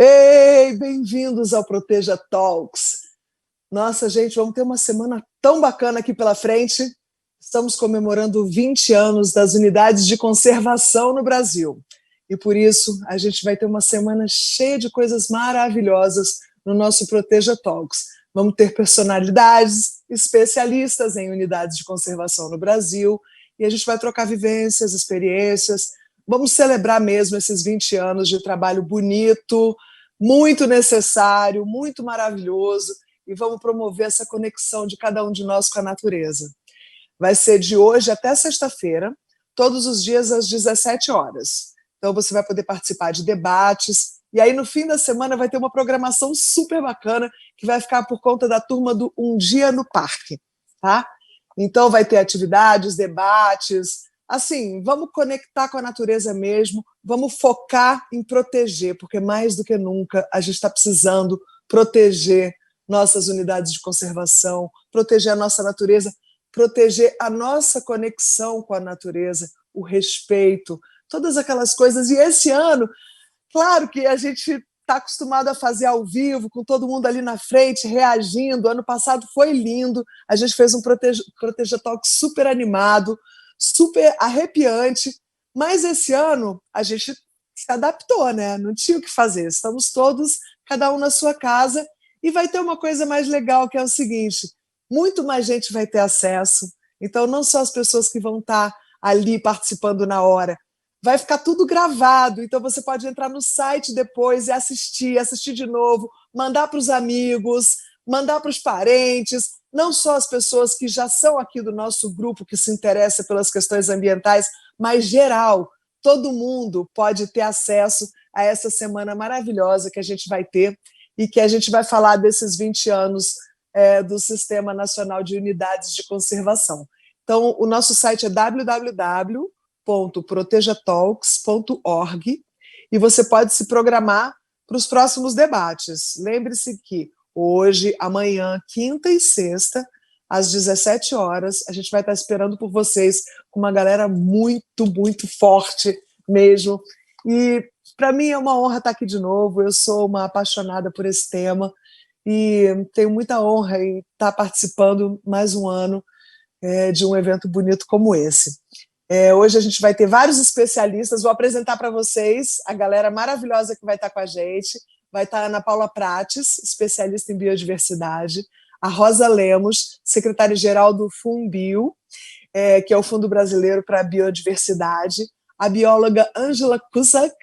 Ei, bem-vindos ao Proteja Talks. Nossa, gente, vamos ter uma semana tão bacana aqui pela frente. Estamos comemorando 20 anos das unidades de conservação no Brasil. E por isso, a gente vai ter uma semana cheia de coisas maravilhosas no nosso Proteja Talks. Vamos ter personalidades, especialistas em unidades de conservação no Brasil, e a gente vai trocar vivências, experiências. Vamos celebrar mesmo esses 20 anos de trabalho bonito, muito necessário, muito maravilhoso, e vamos promover essa conexão de cada um de nós com a natureza. Vai ser de hoje até sexta-feira, todos os dias às 17 horas. Então você vai poder participar de debates, e aí no fim da semana vai ter uma programação super bacana que vai ficar por conta da turma do Um Dia no Parque, tá? Então vai ter atividades, debates, assim, vamos conectar com a natureza mesmo, vamos focar em proteger, porque mais do que nunca a gente está precisando proteger nossas unidades de conservação, proteger a nossa natureza, proteger a nossa conexão com a natureza, o respeito, todas aquelas coisas. E esse ano, claro que a gente está acostumado a fazer ao vivo, com todo mundo ali na frente, reagindo. Ano passado foi lindo, a gente fez um Proteja Talk super animado, super arrepiante, mas esse ano a gente se adaptou, né? Não tinha o que fazer, estamos todos, cada um na sua casa, e vai ter uma coisa mais legal, que é o seguinte: muito mais gente vai ter acesso, então não só as pessoas que vão estar ali participando na hora, vai ficar tudo gravado, então você pode entrar no site depois e assistir de novo, mandar para os amigos, mandar para os parentes, não só as pessoas que já são aqui do nosso grupo, que se interessa pelas questões ambientais, mas geral, todo mundo pode ter acesso a essa semana maravilhosa que a gente vai ter e que a gente vai falar desses 20 anos do Sistema Nacional de Unidades de Conservação. Então, o nosso site é www.protejatalks.org e você pode se programar para os próximos debates. Lembre-se que hoje, amanhã, quinta e sexta, às 17 horas, a gente vai estar esperando por vocês com uma galera muito, muito forte mesmo. E para mim é uma honra estar aqui de novo, eu sou uma apaixonada por esse tema e tenho muita honra em estar participando mais um ano de um evento bonito como esse. Hoje a gente vai ter vários especialistas, vou apresentar para vocês a galera maravilhosa que vai estar com a gente. Vai estar a Ana Paula Prates, especialista em biodiversidade, a Rosa Lemos, secretária-geral do FUNBio, que é o Fundo Brasileiro para a Biodiversidade, a bióloga Ângela Cusack,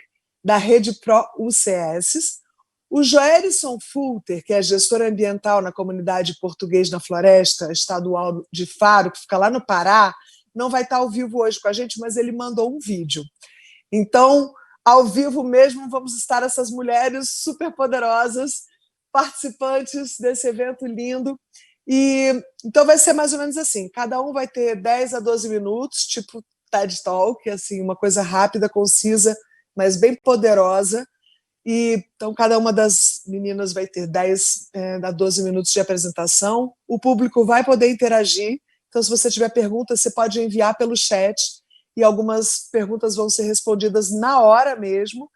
da Rede Pro-UCS, o Joelison Fulter, que é gestor ambiental na comunidade português na Floresta Estadual de Faro, que fica lá no Pará, não vai estar ao vivo hoje com a gente, mas ele mandou um vídeo. Então, ao vivo mesmo, vamos estar essas mulheres super poderosas, participantes desse evento lindo. E então vai ser mais ou menos assim, cada um vai ter 10 a 12 minutos, tipo TED Talk, assim, uma coisa rápida, concisa, mas bem poderosa. E então cada uma das meninas vai ter 10 a 12 minutos de apresentação. O público vai poder interagir, então se você tiver perguntas, você pode enviar pelo chat, e algumas perguntas vão ser respondidas na hora mesmo,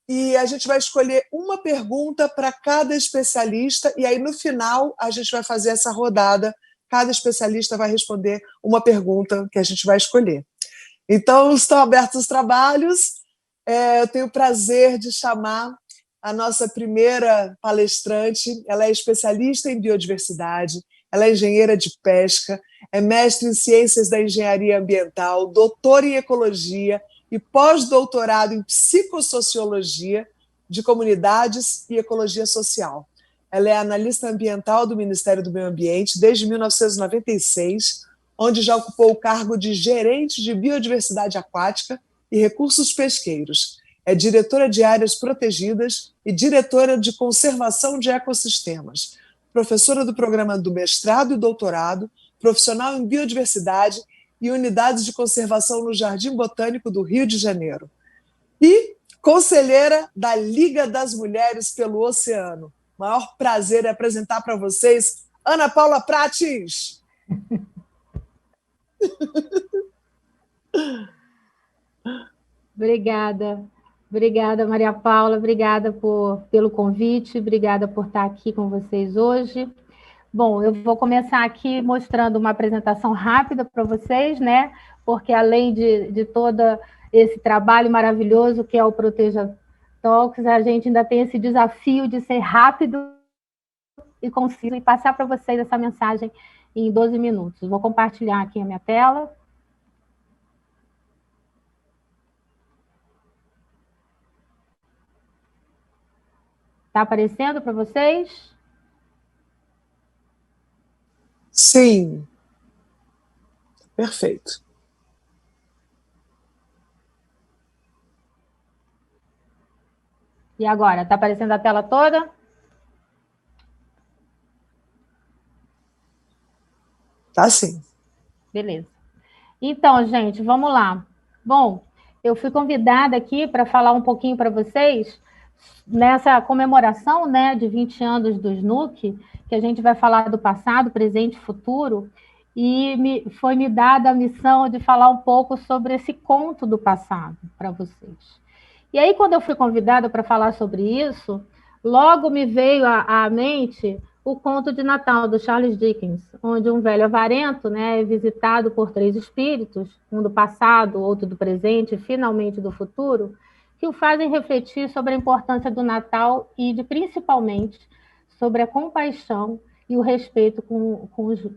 e a gente vai escolher uma pergunta para cada especialista, e aí no final a gente vai fazer essa rodada, cada especialista vai responder uma pergunta que a gente vai escolher. Então, estão abertos os trabalhos. Eu tenho o prazer de chamar a nossa primeira palestrante. Ela é especialista em biodiversidade, ela é engenheira de pesca, é mestre em ciências da engenharia ambiental, doutora em ecologia e pós-doutorado em psicossociologia de comunidades e ecologia social. Ela é analista ambiental do Ministério do Meio Ambiente desde 1996, onde já ocupou o cargo de gerente de biodiversidade aquática e recursos pesqueiros. É diretora de áreas protegidas e diretora de conservação de ecossistemas, professora do programa do mestrado e doutorado, profissional em biodiversidade e unidades de conservação no Jardim Botânico do Rio de Janeiro. E conselheira da Liga das Mulheres pelo Oceano. O maior prazer é apresentar para vocês Ana Paula Prates. Obrigada. Obrigada, Maria Paula, obrigada pelo convite, obrigada por estar aqui com vocês hoje. Bom, eu vou começar aqui mostrando uma apresentação rápida para vocês, né? Porque além de todo esse trabalho maravilhoso que é o Proteja Talks, a gente ainda tem esse desafio de ser rápido e conciso e passar para vocês essa mensagem em 12 minutos. Vou compartilhar aqui a minha tela. Está aparecendo para vocês? Sim. Perfeito. E agora? Está aparecendo a tela toda? Tá sim. Beleza. Então, gente, vamos lá. Bom, eu fui convidada aqui para falar um pouquinho para vocês nessa comemoração, né, de 20 anos do SNUC, que a gente vai falar do passado, presente e futuro, e foi me dada a missão de falar um pouco sobre esse conto do passado para vocês. E aí, quando eu fui convidada para falar sobre isso, logo me veio à mente o conto de Natal, do Charles Dickens, onde um velho avarento, né, é visitado por 3 espíritos, um do passado, outro do presente e finalmente do futuro, que o fazem refletir sobre a importância do Natal e, principalmente, sobre a compaixão e o respeito com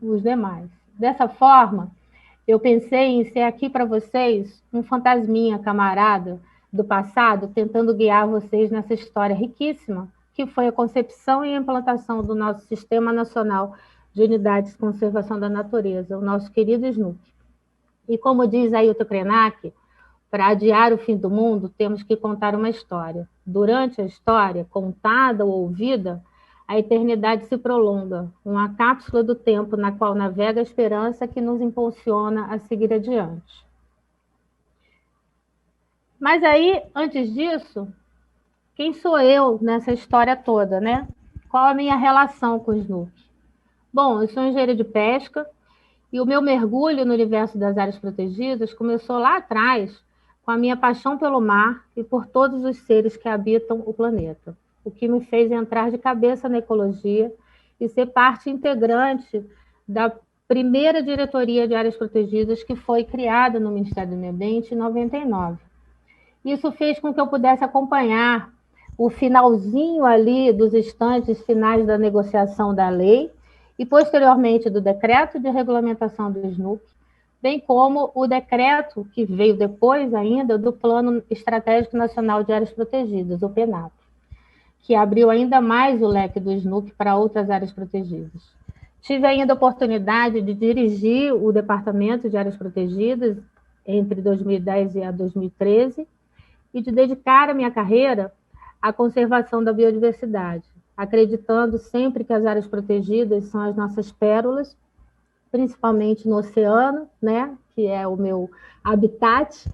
os demais. Dessa forma, eu pensei em ser aqui para vocês um fantasminha camarada do passado, tentando guiar vocês nessa história riquíssima, que foi a concepção e a implantação do nosso Sistema Nacional de Unidades de Conservação da Natureza, o nosso querido SNUC. E como diz Ailton Krenak, para adiar o fim do mundo, temos que contar uma história. Durante a história, contada ou ouvida, a eternidade se prolonga, uma cápsula do tempo na qual navega a esperança que nos impulsiona a seguir adiante. Mas aí, antes disso, quem sou eu nessa história toda, né? Qual a minha relação com o SNUC? Bom, eu sou engenheira de pesca e o meu mergulho no universo das áreas protegidas começou lá atrás com a minha paixão pelo mar e por todos os seres que habitam o planeta, o que me fez entrar de cabeça na ecologia e ser parte integrante da primeira diretoria de áreas protegidas que foi criada no Ministério do Meio Ambiente em 99. Isso fez com que eu pudesse acompanhar o finalzinho ali dos instantes finais da negociação da lei e, posteriormente, do decreto de regulamentação do SNUC, bem como o decreto que veio depois ainda do Plano Estratégico Nacional de Áreas Protegidas, o PENAP, que abriu ainda mais o leque do SNUC para outras áreas protegidas. Tive ainda a oportunidade de dirigir o Departamento de Áreas Protegidas entre 2010 e 2013 e de dedicar a minha carreira à conservação da biodiversidade, acreditando sempre que as áreas protegidas são as nossas pérolas, principalmente no oceano, né, que é o meu habitat,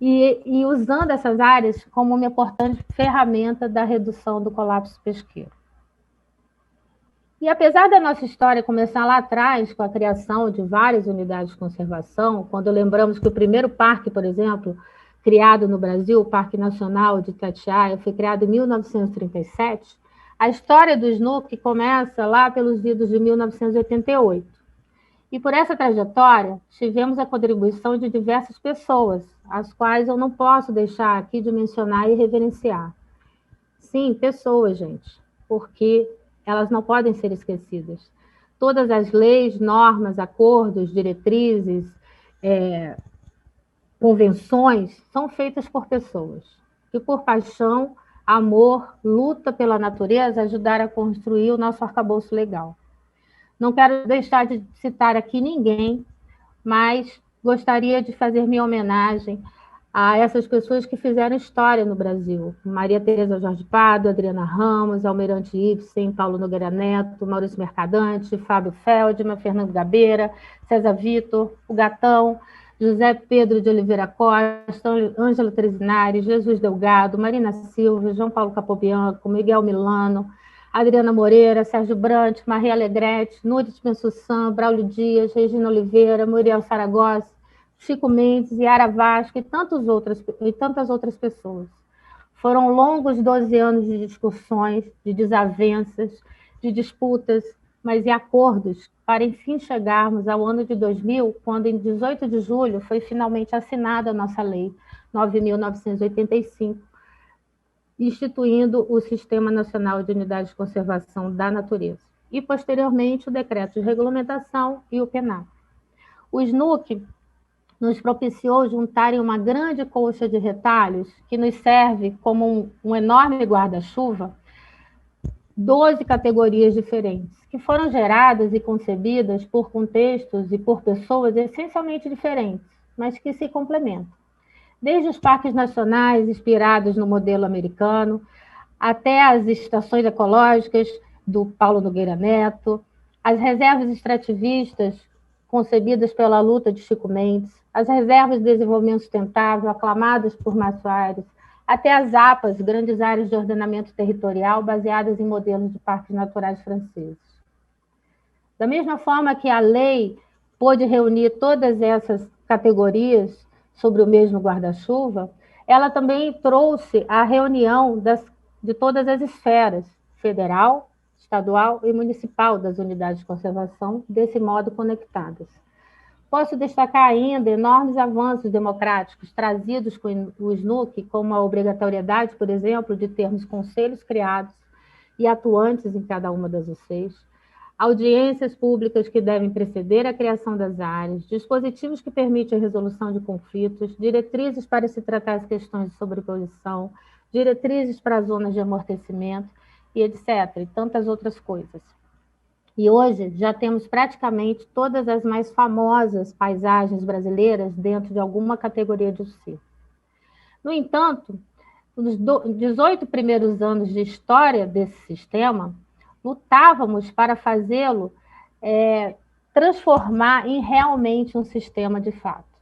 e usando essas áreas como uma importante ferramenta da redução do colapso pesqueiro. E apesar da nossa história começar lá atrás, com a criação de várias unidades de conservação, quando lembramos que o primeiro parque, por exemplo, criado no Brasil, o Parque Nacional de Itatiaia, foi criado em 1937, a história do SNUC começa lá pelos idos de 1988. E por essa trajetória, tivemos a contribuição de diversas pessoas, as quais eu não posso deixar aqui de mencionar e reverenciar. Sim, pessoas, gente, porque elas não podem ser esquecidas. Todas as leis, normas, acordos, diretrizes, convenções são feitas por pessoas que, por paixão, amor, luta pela natureza, ajudaram a construir o nosso arcabouço legal. Não quero deixar de citar aqui ninguém, mas gostaria de fazer minha homenagem a essas pessoas que fizeram história no Brasil. Maria Tereza Jorge Pardo, Adriana Ramos, Almirante Ibsen, Paulo Nogueira Neto, Maurício Mercadante, Fábio Feldman, Fernando Gabeira, César Vitor, o Gatão, José Pedro de Oliveira Costa, Ângelo Trezinari, Jesus Delgado, Marina Silva, João Paulo Capobianco, Miguel Milano, Adriana Moreira, Sérgio Brant, Maria Alegrete, Núria Bensussan, Braulio Dias, Regina Oliveira, Muriel Saragossa, Chico Mendes, Yara Vasco e tantas outras pessoas. Foram longos 12 anos de discussões, de desavenças, de disputas, mas e acordos, para enfim chegarmos ao ano de 2000, quando em 18 de julho foi finalmente assinada a nossa Lei 9.985, instituindo o Sistema Nacional de Unidades de Conservação da Natureza, e posteriormente o Decreto de Regulamentação e o PENAC. O SNUC nos propiciou juntar em uma grande colcha de retalhos, que nos serve como um enorme guarda-chuva, 12 categorias diferentes, que foram geradas e concebidas por contextos e por pessoas essencialmente diferentes, mas que se complementam. Desde os parques nacionais inspirados no modelo americano, até as estações ecológicas do Paulo Nogueira Neto, as reservas extrativistas concebidas pela luta de Chico Mendes, as reservas de desenvolvimento sustentável aclamadas por Márcio Aires, até as APAs, grandes áreas de ordenamento territorial baseadas em modelos de parques naturais franceses. Da mesma forma que a lei pôde reunir todas essas categorias sobre o mesmo guarda-chuva, ela também trouxe a reunião de todas as esferas, federal, estadual e municipal das unidades de conservação, desse modo conectadas. Posso destacar ainda enormes avanços democráticos trazidos com o SNUC, como a obrigatoriedade, por exemplo, de termos conselhos criados e atuantes em cada uma das UCs, audiências públicas que devem preceder a criação das áreas, dispositivos que permitem a resolução de conflitos, diretrizes para se tratar as questões de sobreposição, diretrizes para zonas de amortecimento, e etc., e tantas outras coisas. E hoje já temos praticamente todas as mais famosas paisagens brasileiras dentro de alguma categoria de UC. No entanto, nos 18 primeiros anos de história desse sistema, lutávamos para fazê-lo transformar em realmente um sistema de fato.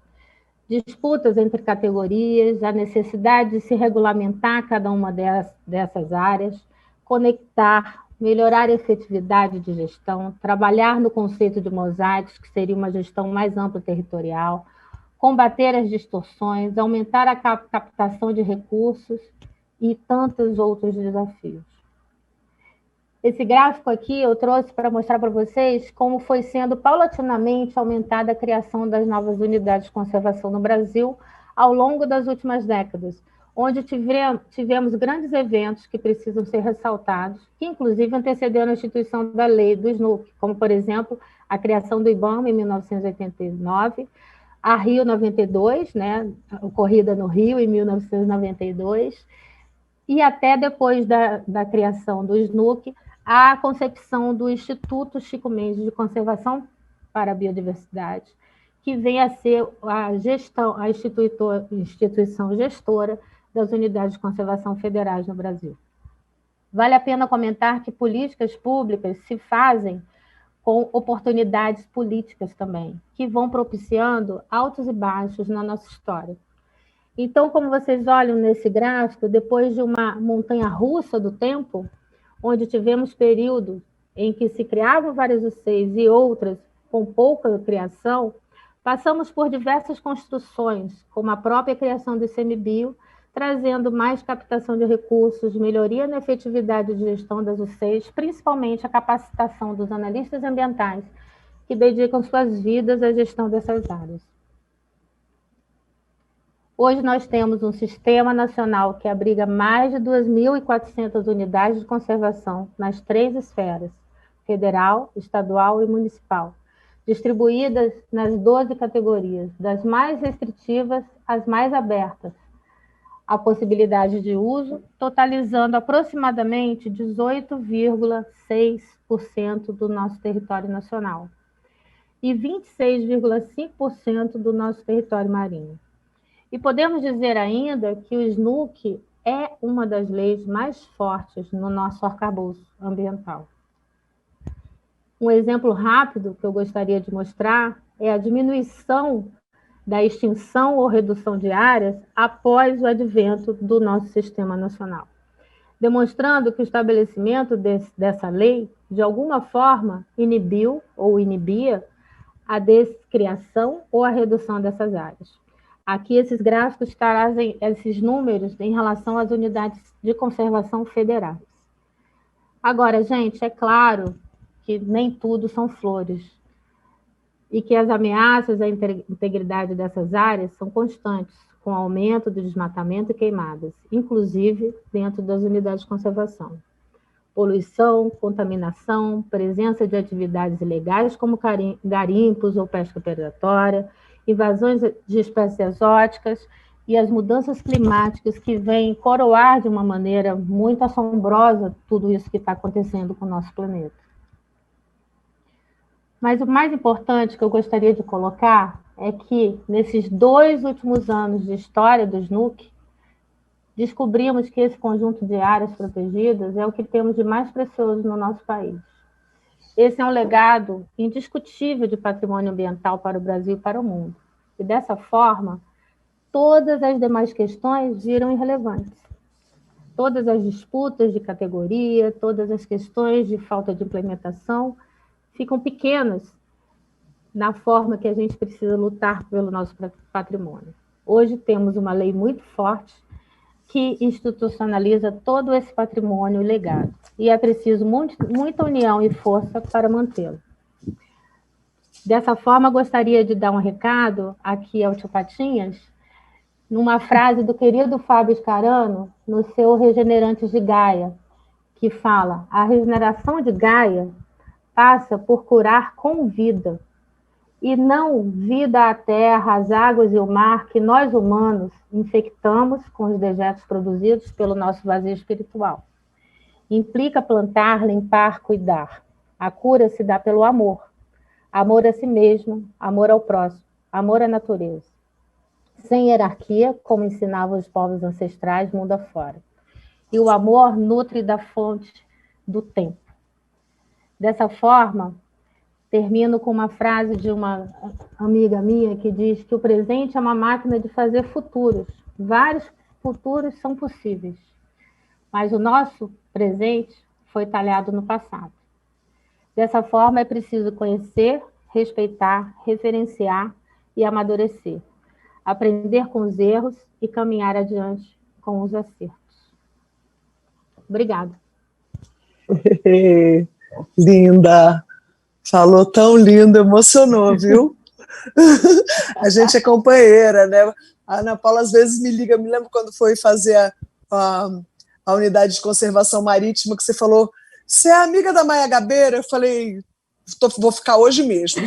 Disputas entre categorias, a necessidade de se regulamentar cada uma dessas áreas, conectar, melhorar a efetividade de gestão, trabalhar no conceito de mosaicos, que seria uma gestão mais ampla territorial, combater as distorções, aumentar a captação de recursos e tantos outros desafios. Esse gráfico aqui eu trouxe para mostrar para vocês como foi sendo paulatinamente aumentada a criação das novas unidades de conservação no Brasil ao longo das últimas décadas, onde tivemos grandes eventos que precisam ser ressaltados, que inclusive antecederam a instituição da lei do SNUC, como, por exemplo, a criação do IBAMA em 1989, a Rio 92, né, ocorrida no Rio em 1992, e até depois da criação do SNUC, a concepção do Instituto Chico Mendes de Conservação para a Biodiversidade, que vem a ser a instituição gestora das unidades de conservação federais no Brasil. Vale a pena comentar que políticas públicas se fazem com oportunidades políticas também, que vão propiciando altos e baixos na nossa história. Então, como vocês olham nesse gráfico, depois de uma montanha-russa do tempo, onde tivemos períodos em que se criavam várias UCs e outras com pouca criação, passamos por diversas construções, como a própria criação do ICMBio, trazendo mais captação de recursos, melhoria na efetividade de gestão das UCs, principalmente a capacitação dos analistas ambientais, que dedicam suas vidas à gestão dessas áreas. Hoje nós temos um sistema nacional que abriga mais de 2.400 unidades de conservação nas 3 esferas, federal, estadual e municipal, distribuídas nas 12 categorias, das mais restritivas às mais abertas, a possibilidade de uso, totalizando aproximadamente 18,6% do nosso território nacional e 26,5% do nosso território marinho. E podemos dizer ainda que o SNUC é uma das leis mais fortes no nosso arcabouço ambiental. Um exemplo rápido que eu gostaria de mostrar é a diminuição da extinção ou redução de áreas após o advento do nosso sistema nacional, demonstrando que o estabelecimento dessa lei, de alguma forma, inibiu ou inibia a descriação ou a redução dessas áreas. Aqui esses gráficos trazem esses números em relação às unidades de conservação federais. Agora, gente, é claro que nem tudo são flores e que as ameaças à integridade dessas áreas são constantes, com aumento do desmatamento e queimadas, inclusive dentro das unidades de conservação. Poluição, contaminação, presença de atividades ilegais como garimpos ou pesca predatória, invasões de espécies exóticas e as mudanças climáticas que vêm coroar de uma maneira muito assombrosa tudo isso que está acontecendo com o nosso planeta. Mas o mais importante que eu gostaria de colocar é que, nesses 2 últimos anos de história do SNUC, descobrimos que esse conjunto de áreas protegidas é o que temos de mais precioso no nosso país. Esse é um legado indiscutível de patrimônio ambiental para o Brasil e para o mundo. E, dessa forma, todas as demais questões viram irrelevantes. Todas as disputas de categoria, todas as questões de falta de implementação ficam pequenas na forma que a gente precisa lutar pelo nosso patrimônio. Hoje temos uma lei muito forte que institucionaliza todo esse patrimônio e legado. E é preciso muita união e força para mantê-lo. Dessa forma, gostaria de dar um recado aqui ao Tio Patinhas, numa frase do querido Fábio Scarano, no seu Regenerantes de Gaia, que fala: a regeneração de Gaia passa por curar com vida, e não vida à terra, às águas e o mar, que nós humanos infectamos com os dejetos produzidos pelo nosso vazio espiritual. Implica plantar, limpar, cuidar. A cura se dá pelo amor. Amor a si mesmo, amor ao próximo, amor à natureza. Sem hierarquia, como ensinavam os povos ancestrais, mundo afora. E o amor nutre da fonte do tempo. Dessa forma, termino com uma frase de uma amiga minha que diz que o presente é uma máquina de fazer futuros. Vários futuros são possíveis, mas o nosso presente foi talhado no passado. Dessa forma, é preciso conhecer, respeitar, referenciar e amadurecer. Aprender com os erros e caminhar adiante com os acertos. Obrigada. Linda! Falou tão lindo, emocionou, viu? A gente é companheira, né? A Ana Paula às vezes me liga, me lembro quando foi fazer a unidade de conservação marítima, que você falou, você é amiga da Maia Gabeira? Eu falei, vou ficar hoje mesmo.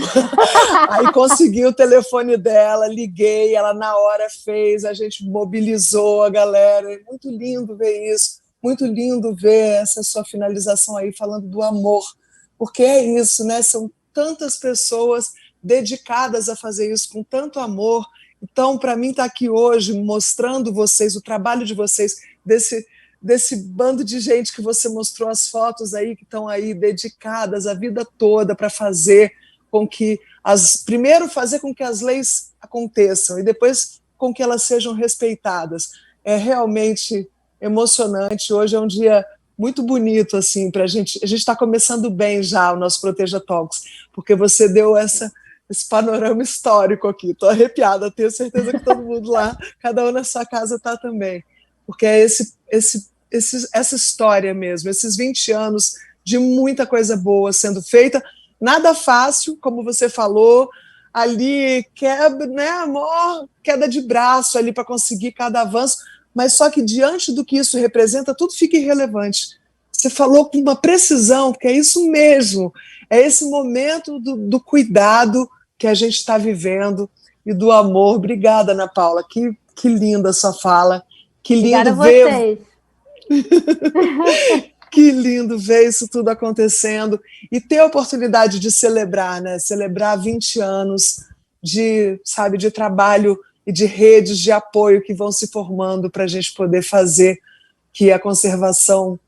Aí consegui o telefone dela, liguei, ela na hora fez, a gente mobilizou a galera. Muito lindo ver isso, muito lindo ver essa sua finalização aí, falando do amor, porque é isso, né? São tantas pessoas dedicadas a fazer isso com tanto amor. Então, para mim, estar aqui hoje mostrando vocês, o trabalho de vocês, desse bando de gente que você mostrou as fotos aí, que estão aí dedicadas a vida toda para fazer com que primeiro fazer com que as leis aconteçam e depois com que elas sejam respeitadas. É realmente emocionante. Hoje é um dia muito bonito assim para a gente está começando bem já o nosso Proteja Talks, porque você deu esse panorama histórico aqui. Estou arrepiada, tenho certeza que todo mundo lá, cada um na sua casa está também, porque é essa história mesmo, esses 20 anos de muita coisa boa sendo feita, nada fácil, como você falou, ali queda de braço ali para conseguir cada avanço, mas só que diante do que isso representa, tudo fica irrelevante. Você falou com uma precisão, que é isso mesmo, é esse momento do cuidado que a gente está vivendo e do amor. Obrigada, Ana Paula, que linda a sua fala, que lindo ver... Que lindo ver isso tudo acontecendo e ter a oportunidade de celebrar, né? Celebrar 20 anos de trabalho e de redes de apoio que vão se formando para a gente poder fazer que a conservação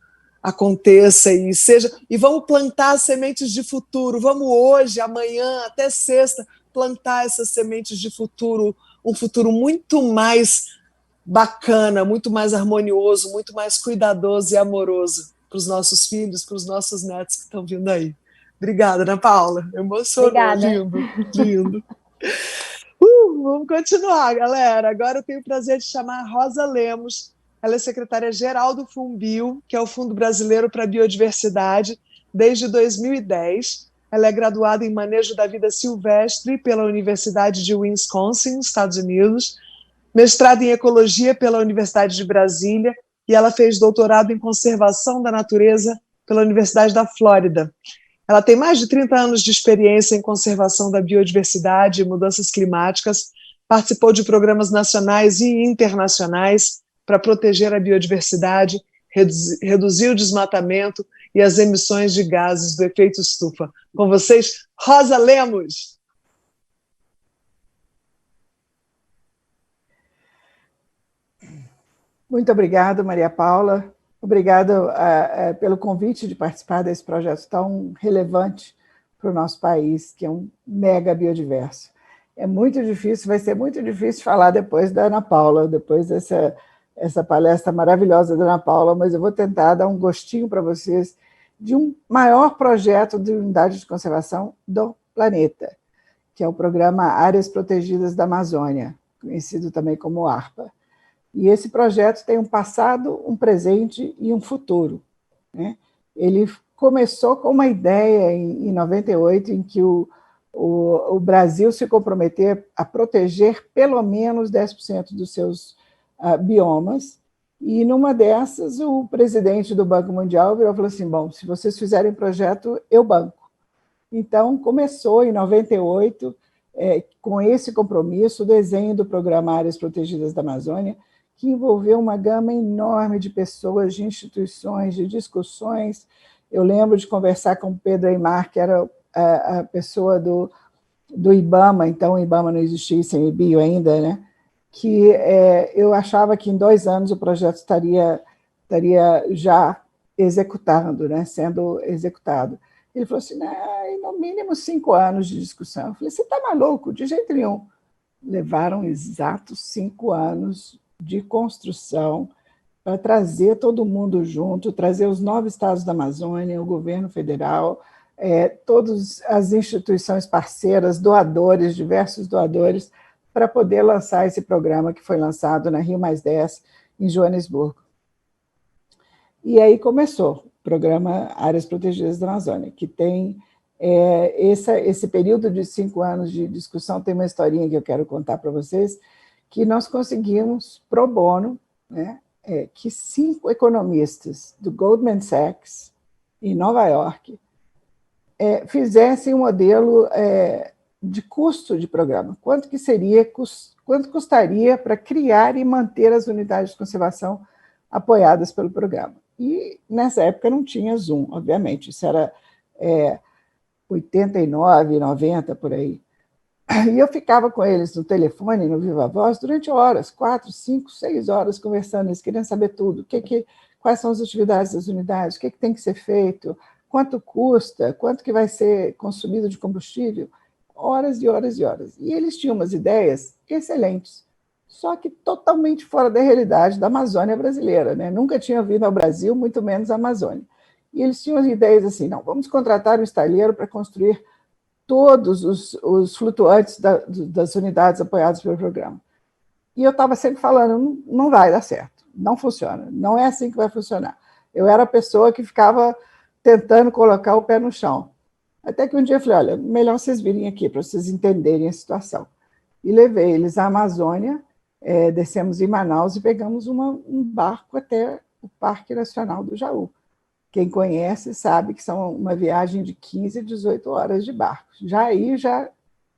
aconteça e vamos plantar sementes de futuro, vamos hoje, amanhã, até sexta, plantar essas sementes de futuro, um futuro muito mais bacana, muito mais harmonioso, muito mais cuidadoso e amoroso para os nossos filhos, para os nossos netos que estão vindo aí. Obrigada, Ana Paula. Emocionou. Obrigada. Lindo, lindo. Vamos continuar, galera. Agora eu tenho o prazer de chamar a Rosa Lemos. Ela é secretária-geral do FUNBio, que é o Fundo Brasileiro para a Biodiversidade, desde 2010. Ela é graduada em Manejo da Vida Silvestre pela Universidade de Wisconsin, Estados Unidos, mestrado em Ecologia pela Universidade de Brasília, e ela fez doutorado em Conservação da Natureza pela Universidade da Flórida. Ela tem mais de 30 anos de experiência em conservação da biodiversidade e mudanças climáticas, participou de programas nacionais e internacionais para proteger a biodiversidade, reduzir o desmatamento e as emissões de gases do efeito estufa. Com vocês, Rosa Lemos. Muito obrigada, Maria Paula. Obrigada pelo convite de participar desse projeto tão relevante para o nosso país, que é um mega biodiverso. É muito difícil, vai ser muito difícil falar depois da Ana Paula, depois dessa palestra maravilhosa da Ana Paula, mas eu vou tentar dar um gostinho para vocês de um maior projeto de unidade de conservação do planeta, que é o Programa Áreas Protegidas da Amazônia, conhecido também como ARPA. E esse projeto tem um passado, um presente e um futuro, né? Ele começou com uma ideia em 98, em que o Brasil se comprometeu a proteger pelo menos 10% dos seus biomas, e numa dessas o presidente do Banco Mundial virou e falou assim, bom, se vocês fizerem projeto, eu banco. Então começou em 98, com esse compromisso, o desenho do Programa Áreas Protegidas da Amazônia, que envolveu uma gama enorme de pessoas, de instituições, de discussões. Eu lembro de conversar com o Pedro Aymar, que era a pessoa do IBAMA, então o IBAMA não existia sem IBio ainda, né? Que eu achava que em 2 anos o projeto estaria já executando, né? Sendo executado. Ele falou assim, no mínimo 5 anos de discussão. Eu falei, você está maluco? De jeito nenhum. Levaram exatos 5 anos de construção para trazer todo mundo junto, trazer os 9 estados da Amazônia, o governo federal, todas as instituições parceiras, doadores, diversos doadores, para poder lançar esse programa que foi lançado na Rio+10, em Joanesburgo. E aí começou o programa Áreas Protegidas da Amazônia, que tem esse período de 5 anos de discussão. Tem uma historinha que eu quero contar para vocês, que nós conseguimos, pro bono, né, que 5 economistas do Goldman Sachs, em Nova York, fizessem um modelo de custo de programa. Quanto custaria para criar e manter as unidades de conservação apoiadas pelo programa? E, nessa época, não tinha Zoom, obviamente. Isso era 89, 90, por aí. E eu ficava com eles no telefone, no Viva Voz, durante horas, 4, 5, 6 horas, conversando. Eles queriam saber tudo. Quais são as atividades das unidades, o que tem que ser feito, quanto custa, quanto que vai ser consumido de combustível. Horas e horas e horas. E eles tinham umas ideias excelentes, só que totalmente fora da realidade da Amazônia brasileira, né? Nunca tinham vindo ao Brasil, muito menos a Amazônia. E eles tinham as ideias assim, não, vamos contratar um estaleiro para construir todos os flutuantes das unidades apoiadas pelo programa. E eu estava sempre falando, não vai dar certo, não funciona, não é assim que vai funcionar. Eu era a pessoa que ficava tentando colocar o pé no chão. Até que um dia eu falei, olha, melhor vocês virem aqui para vocês entenderem a situação. E levei eles à Amazônia, descemos em Manaus e pegamos um barco até o Parque Nacional do Jaú. Quem conhece sabe que são uma viagem de 15 a 18 horas de barco. Já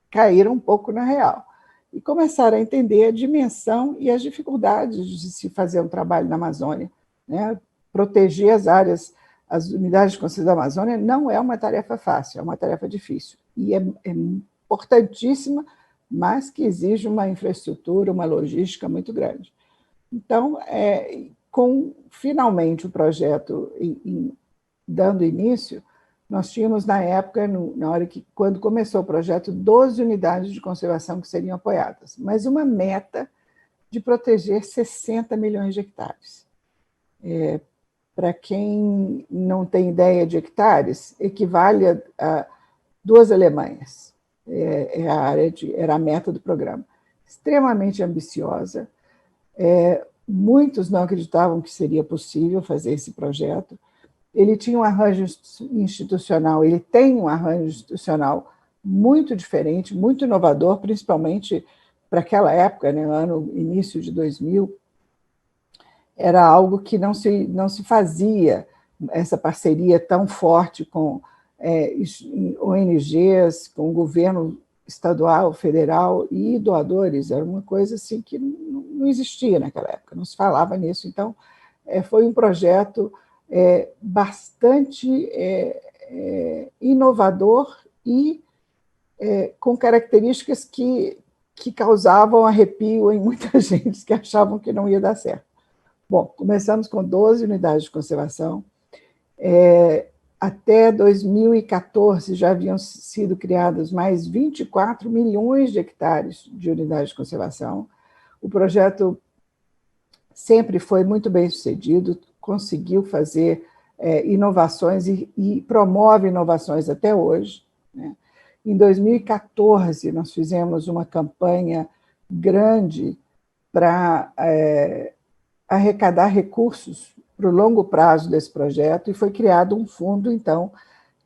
caíram um pouco na real. E começaram a entender a dimensão e as dificuldades de se fazer um trabalho na Amazônia, né? Proteger as unidades de conservação da Amazônia não é uma tarefa fácil, é uma tarefa difícil. E é importantíssima, mas que exige uma infraestrutura, uma logística muito grande. Então, com finalmente o projeto dando início, nós tínhamos na época, quando começou o projeto, 12 unidades de conservação que seriam apoiadas, mas uma meta de proteger 60 milhões de hectares. Para quem não tem ideia de hectares, equivale a 2 Alemanhas. Era a meta do programa. extremamente ambiciosa. Muitos não acreditavam que seria possível fazer esse projeto. Ele tinha um arranjo institucional, ele tem um arranjo institucional muito diferente, muito inovador, principalmente para aquela época, né, início de 2000, era algo que não se fazia, essa parceria tão forte com ONGs, com o governo estadual, federal e doadores. Era uma coisa assim que não existia naquela época, não se falava nisso. Então, foi um projeto bastante inovador e com características que causavam arrepio em muita gente que achavam que não ia dar certo. Bom, começamos com 12 unidades de conservação. Até 2014 já haviam sido criadas mais 24 milhões de hectares de unidades de conservação. O projeto sempre foi muito bem sucedido, conseguiu fazer inovações e promove inovações até hoje, né? Em 2014, nós fizemos uma campanha grande para arrecadar recursos para o longo prazo desse projeto e foi criado um fundo, então,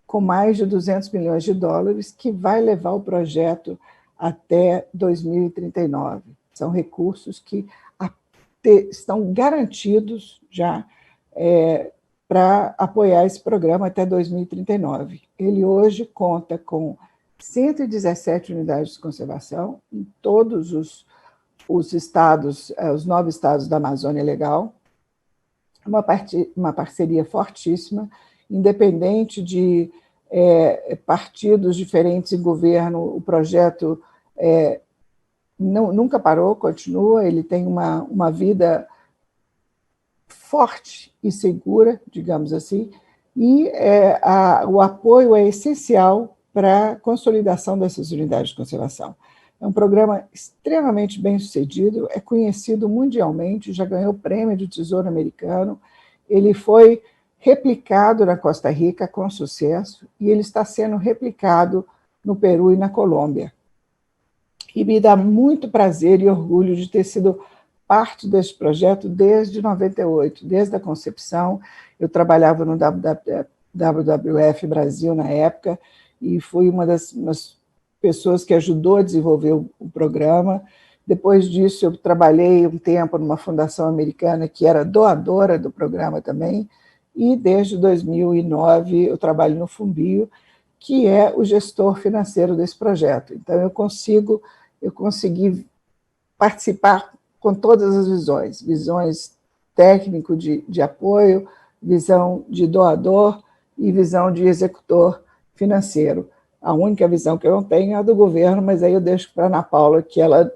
com mais de 200 milhões de dólares, que vai levar o projeto até 2039. São recursos que estão garantidos já para apoiar esse programa até 2039. Ele hoje conta com 117 unidades de conservação em todos os estados, os 9 estados da Amazônia Legal, uma parceria fortíssima, independente de partidos diferentes em governo, o projeto nunca parou, continua, ele tem uma vida forte e segura, digamos assim, e o apoio é essencial para a consolidação dessas unidades de conservação. É um programa extremamente bem sucedido, é conhecido mundialmente, já ganhou prêmio do Tesouro Americano, ele foi replicado na Costa Rica com sucesso e ele está sendo replicado no Peru e na Colômbia. E me dá muito prazer e orgulho de ter sido parte desse projeto desde 98, desde a concepção. Eu trabalhava no WWF Brasil na época e fui uma das pessoas que ajudou a desenvolver o programa. Depois disso, eu trabalhei um tempo numa fundação americana que era doadora do programa também, e desde 2009 eu trabalho no Fumbio, que é o gestor financeiro desse projeto. Então, eu consegui participar com todas as visões técnico de apoio, visão de doador e visão de executor financeiro. A única visão que eu não tenho é a do governo, mas aí eu deixo para a Ana Paula, que ela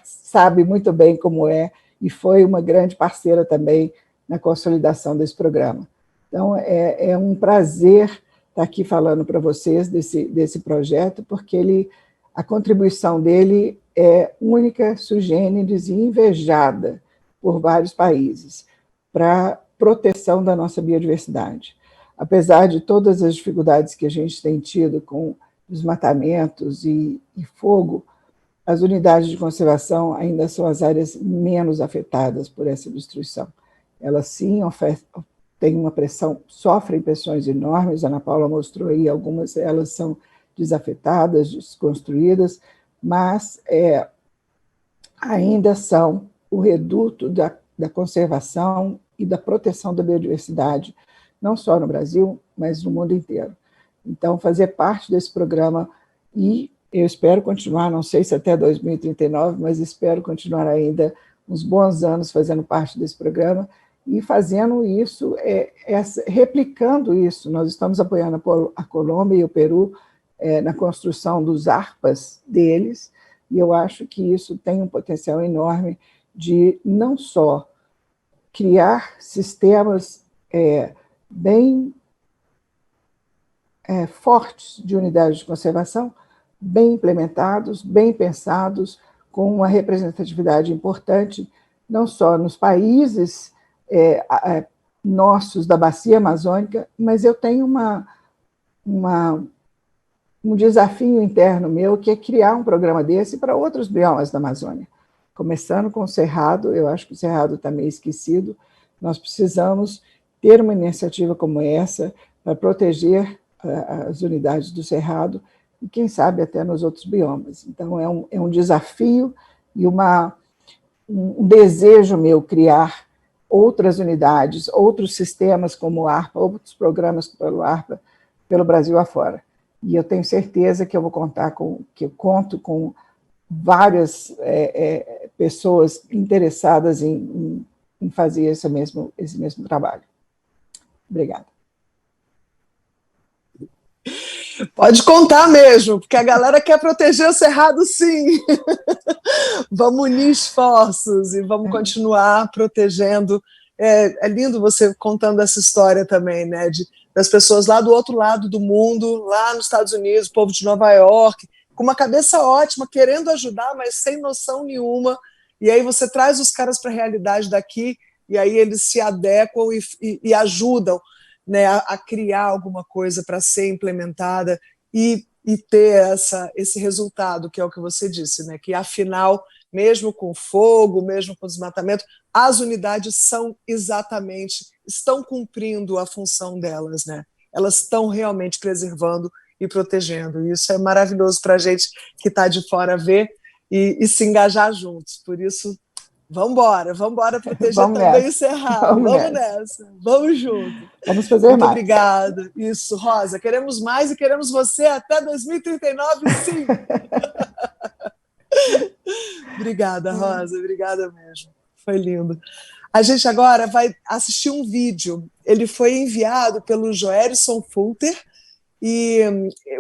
sabe muito bem como é e foi uma grande parceira também na consolidação desse programa. Então, é um prazer estar aqui falando para vocês desse projeto, porque a contribuição dele é única, sui generis e invejada por vários países para a proteção da nossa biodiversidade. Apesar de todas as dificuldades que a gente tem tido com desmatamentos e fogo, as unidades de conservação ainda são as áreas menos afetadas por essa destruição. Elas, sim, têm uma pressão, sofrem pressões enormes, a Ana Paula mostrou aí algumas, elas são desafetadas, desconstruídas, mas ainda são o reduto da conservação e da proteção da biodiversidade, não só no Brasil, mas no mundo inteiro. Então, fazer parte desse programa, e eu espero continuar, não sei se até 2039, mas espero continuar ainda uns bons anos fazendo parte desse programa e fazendo isso, replicando isso. Nós estamos apoiando a Colômbia e o Peru na construção dos ARPAs deles, e eu acho que isso tem um potencial enorme de não só criar sistemas bem fortes de unidades de conservação, bem implementados, bem pensados, com uma representatividade importante, não só nos países nossos da Bacia Amazônica, mas eu tenho uma um desafio interno meu, que é criar um programa desse para outros biomas da Amazônia. Começando com o Cerrado, eu acho que o Cerrado está meio esquecido, nós precisamos ter uma iniciativa como essa para proteger as unidades do Cerrado e, quem sabe, até nos outros biomas. Então, é um desafio e um desejo meu criar outras unidades, outros sistemas como o ARPA, outros programas pelo ARPA, pelo Brasil afora. E eu tenho certeza que eu conto com várias pessoas interessadas em fazer esse mesmo trabalho. Obrigada. Pode contar mesmo, porque a galera quer proteger o Cerrado, sim. Vamos unir esforços e vamos continuar protegendo. É lindo você contando essa história também, né, das pessoas lá do outro lado do mundo, lá nos Estados Unidos, o povo de Nova York, com uma cabeça ótima, querendo ajudar, mas sem noção nenhuma. E aí você traz os caras para a realidade daqui, e aí eles se adequam e ajudam, né, a criar alguma coisa para ser implementada e ter esse resultado, que é o que você disse, né, que afinal, mesmo com fogo, mesmo com desmatamento, as unidades estão cumprindo a função delas, né? Elas estão realmente preservando e protegendo. E isso é maravilhoso para a gente que está de fora ver e se engajar juntos. Por isso, vamos embora proteger também o Cerrado. Vamos nessa, vamos junto. Vamos fazer Muito mais. Obrigada. Isso, Rosa, queremos mais e queremos você até 2039, sim. Obrigada, Rosa, obrigada mesmo. Foi lindo. A gente agora vai assistir um vídeo. Ele foi enviado pelo Joerson Fulter, e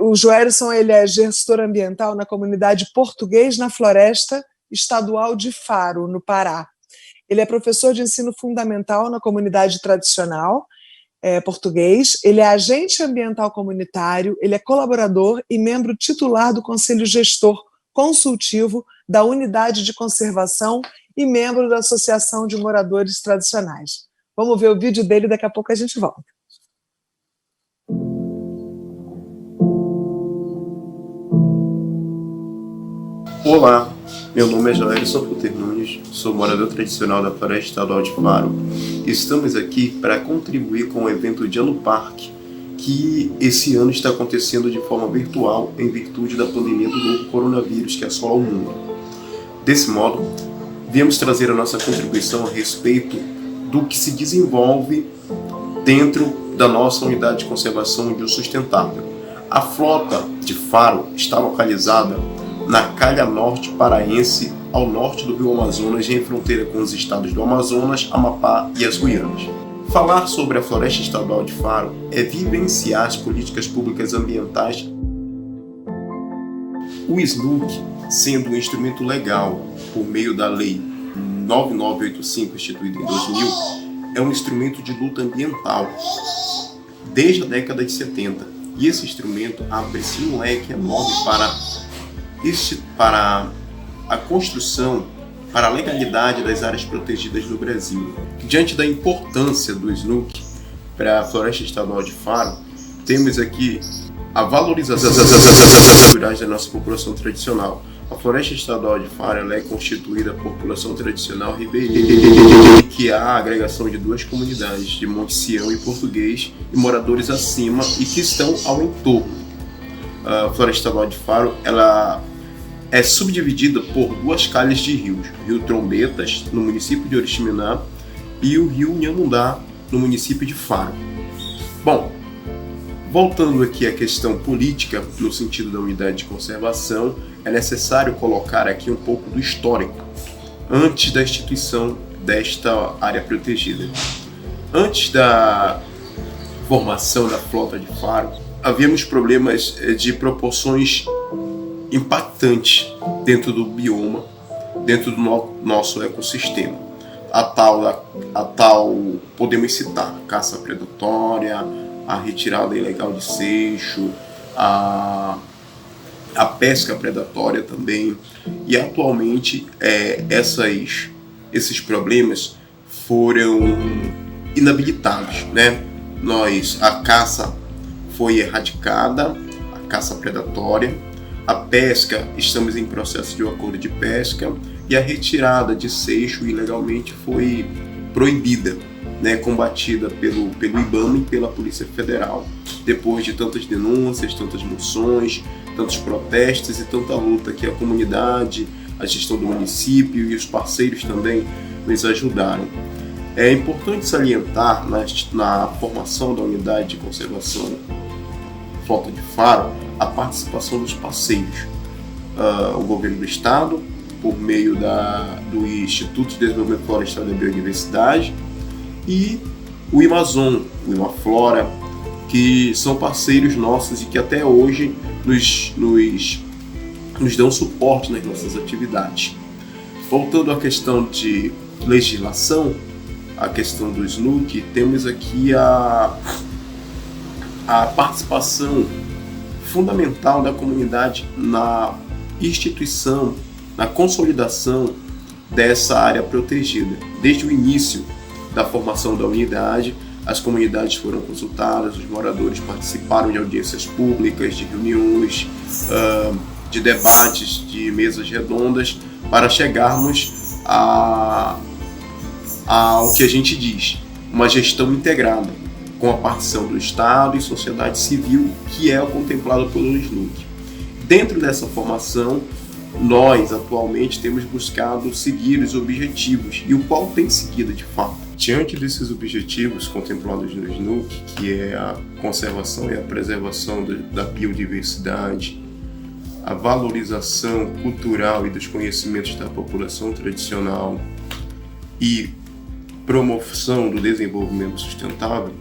o Joerson, ele é gestor ambiental na comunidade Português na Floresta Estadual de Faro, no Pará. Ele é professor de ensino fundamental na comunidade tradicional português, ele é agente ambiental comunitário, ele é colaborador e membro titular do Conselho Gestor Consultivo da Unidade de Conservação e membro da Associação de Moradores Tradicionais. Vamos ver o vídeo dele, daqui a pouco a gente volta. Olá, meu nome é Joerson Fulter Nunes, sou morador tradicional da Floresta Estadual de Faro. Estamos aqui para contribuir com o evento Diano Park, que esse ano está acontecendo de forma virtual em virtude da pandemia do novo coronavírus que assola o mundo. Desse modo, viemos trazer a nossa contribuição a respeito do que se desenvolve dentro da nossa unidade de conservação de uso sustentável. A flota de Faro está localizada na calha norte paraense, ao norte do rio Amazonas, em fronteira com os estados do Amazonas, Amapá e as Guianas. Falar sobre a Floresta Estadual de Faro é vivenciar as políticas públicas ambientais. O SNUC, sendo um instrumento legal por meio da Lei 9985, instituída em 2000, é um instrumento de luta ambiental desde a década de 70. E esse instrumento abre-se um leque enorme para a construção, para a legalidade das áreas protegidas no Brasil. Diante da importância do SNUC para a Floresta Estadual de Faro, temos aqui a valorização das culturais da nossa população tradicional. A Floresta Estadual de Faro ela é constituída por população tradicional ribeirinha, que há a agregação de duas comunidades, de Monte Sião e Português, e moradores acima e que estão ao entorno. A Floresta Estadual de Faro ela é subdividida por duas calhas de rios, o Rio Trombetas, no município de Oriximiná, e o Rio Nhamundá, no município de Faro. Bom, voltando aqui à questão política, no sentido da unidade de conservação, é necessário colocar aqui um pouco do histórico, antes da instituição desta área protegida. Antes da formação da flota de Faro, havíamos problemas de proporções impactantes dentro do bioma, dentro do nosso ecossistema. A tal podemos citar caça predatória, a retirada ilegal de seixo, a pesca predatória também. E atualmente esses problemas foram inabilitados, né? A caça foi erradicada, a caça predatória. A pesca, estamos em processo de um acordo de pesca, e a retirada de seixo ilegalmente foi proibida, né, combatida pelo IBAMA e pela Polícia Federal, depois de tantas denúncias, tantas moções, tantos protestos e tanta luta que a comunidade, a gestão do município e os parceiros também nos ajudaram. É importante salientar na formação da unidade de conservação Frota de Faro a participação dos parceiros. O governo do estado, por meio do Instituto de Desenvolvimento Florestal e da Biodiversidade, e o Amazon, o Imaflora, que são parceiros nossos e que até hoje nos dão suporte nas nossas atividades. Voltando à questão de legislação, a questão do SNUC, temos aqui a participação fundamental da comunidade na instituição, na consolidação dessa área protegida. Desde o início da formação da unidade, as comunidades foram consultadas, os moradores participaram de audiências públicas, de reuniões, de debates, de mesas redondas, para chegarmos ao que a gente diz, uma gestão integrada, com a partição do Estado e sociedade civil, que é o contemplado pelo SNUC. Dentro dessa formação, nós atualmente temos buscado seguir os objetivos, e o qual tem seguido de fato. Diante desses objetivos contemplados no SNUC, que é a conservação e a preservação da biodiversidade, a valorização cultural e dos conhecimentos da população tradicional e promoção do desenvolvimento sustentável,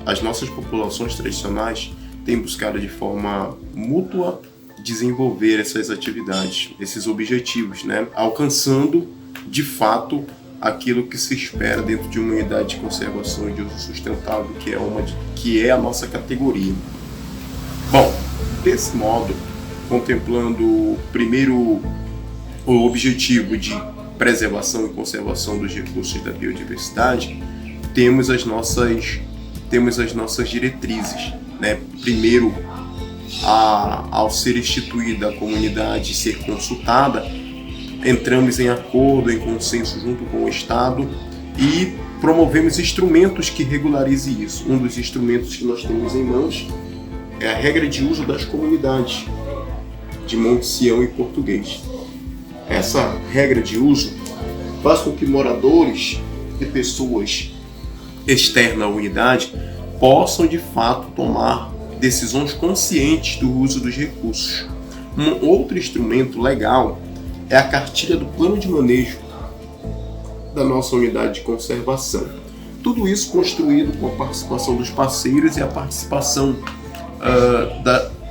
as nossas populações tradicionais têm buscado de forma mútua desenvolver essas atividades, esses objetivos, né? Alcançando de fato aquilo que se espera dentro de uma unidade de conservação e de uso sustentável, que é a nossa categoria. Bom, desse modo, contemplando primeiro o objetivo de preservação e conservação dos recursos da biodiversidade, temos as nossas diretrizes, né? Primeiro, ao ser instituída a comunidade e ser consultada, entramos em acordo, em consenso junto com o Estado e promovemos instrumentos que regularizem isso. Um dos instrumentos que nós temos em mãos é a regra de uso das comunidades, de Monte Sião e Português. Essa regra de uso faz com que moradores e pessoas externas à unidade possam de fato tomar decisões conscientes do uso dos recursos. Um outro instrumento legal é a cartilha do plano de manejo da nossa unidade de conservação. Tudo isso construído com a participação dos parceiros e a participação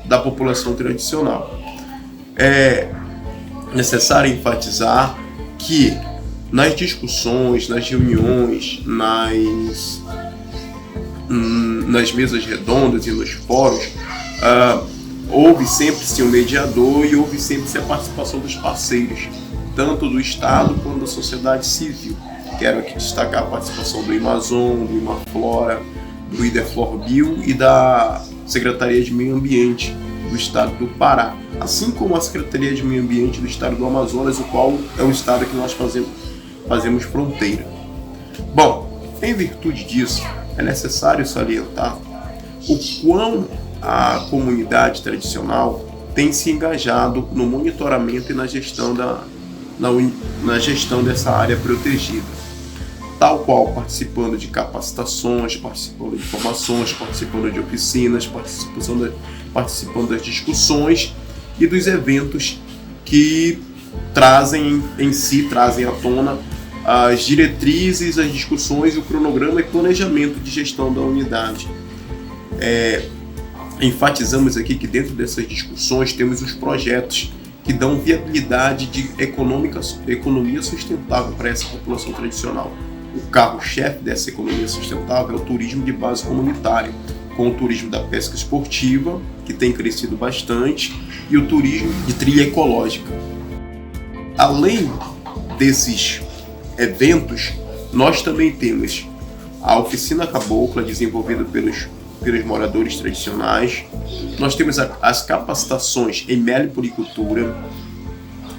da população tradicional. É necessário enfatizar que nas discussões, nas reuniões, nas mesas redondas e nos fóruns, houve sempre-se um mediador e houve sempre-se a participação dos parceiros, tanto do Estado quanto da sociedade civil. Quero aqui destacar a participação do Amazon, do Imaflora, do Ideflorbio e da Secretaria de Meio Ambiente do Estado do Pará, assim como a Secretaria de Meio Ambiente do Estado do Amazonas, o qual é o estado que nós fazemos fronteira. Bom, em virtude disso, é necessário salientar o quão a comunidade tradicional tem se engajado no monitoramento e na gestão dessa área protegida, tal qual participando de capacitações, participando de formações, participando de oficinas, participando das discussões e dos eventos que trazem à tona as diretrizes, as discussões, o cronograma e planejamento de gestão da unidade. Enfatizamos aqui que dentro dessas discussões temos os projetos que dão viabilidade de economia sustentável para essa população tradicional. O carro-chefe dessa economia sustentável é o turismo de base comunitária, com o turismo da pesca esportiva, que tem crescido bastante, e o turismo de trilha ecológica. Além desses eventos, nós também temos a Oficina Cabocla, desenvolvida pelos moradores tradicionais. Nós temos as capacitações em meliponicultura,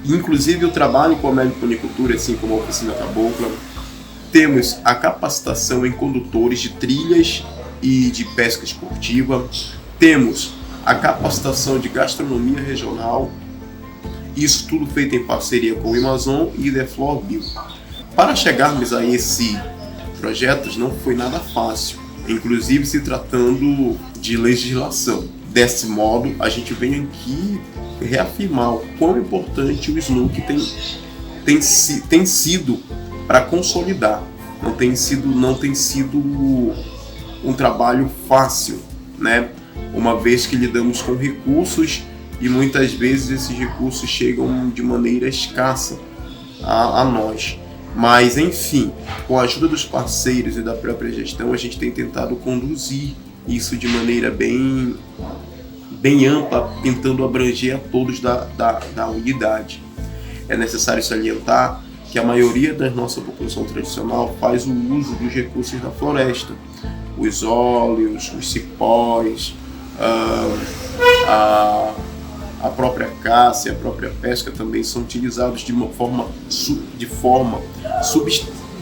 inclusive o trabalho com a meliponicultura, assim como a oficina cabocla. Temos a capacitação em condutores de trilhas e de pesca esportiva. Temos a capacitação de gastronomia regional. Isso tudo feito em parceria com o Amazon e Ideflor Bio. Para chegarmos a esse projeto não foi nada fácil, inclusive se tratando de legislação. Desse modo, a gente vem aqui reafirmar o quão importante o SNUC tem sido para consolidar. Não tem sido um trabalho fácil, né? Uma vez que lidamos com recursos e muitas vezes esses recursos chegam de maneira escassa a nós. Mas, enfim, com a ajuda dos parceiros e da própria gestão, a gente tem tentado conduzir isso de maneira bem ampla, tentando abranger a todos da unidade. É necessário salientar que a maioria da nossa população tradicional faz o uso dos recursos da floresta. Os óleos, os cipós, a própria caça e a própria pesca também são utilizados de forma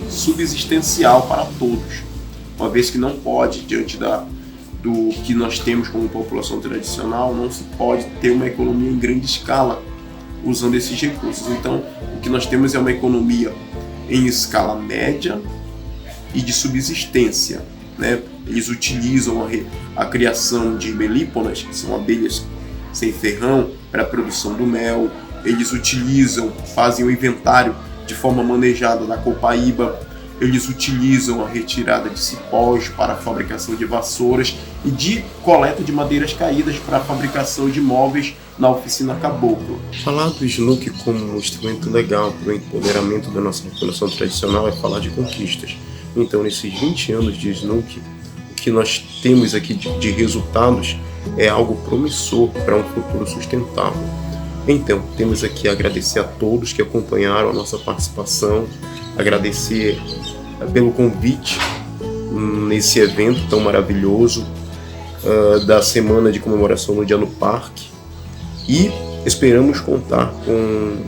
subsistencial para todos, uma vez que não pode, diante do que nós temos como população tradicional, não se pode ter uma economia em grande escala usando esses recursos. Então, o que nós temos é uma economia em escala média e de subsistência, né? Eles utilizam a criação de melíponas, que são abelhas sem ferrão, para a produção do mel. Eles fazem o inventário de forma manejada da copaíba. Eles utilizam a retirada de cipós para a fabricação de vassouras e de coleta de madeiras caídas para a fabricação de móveis na oficina cabocla. Falar do SNUC como um instrumento legal para o empoderamento da nossa população tradicional é falar de conquistas. Então, nesses 20 anos de SNUC, o que nós temos aqui de resultados é algo promissor para um futuro sustentável. Então, temos aqui a agradecer a todos que acompanharam a nossa participação, agradecer pelo convite nesse evento tão maravilhoso da Semana de Comemoração no Dia no Parque, e esperamos contar com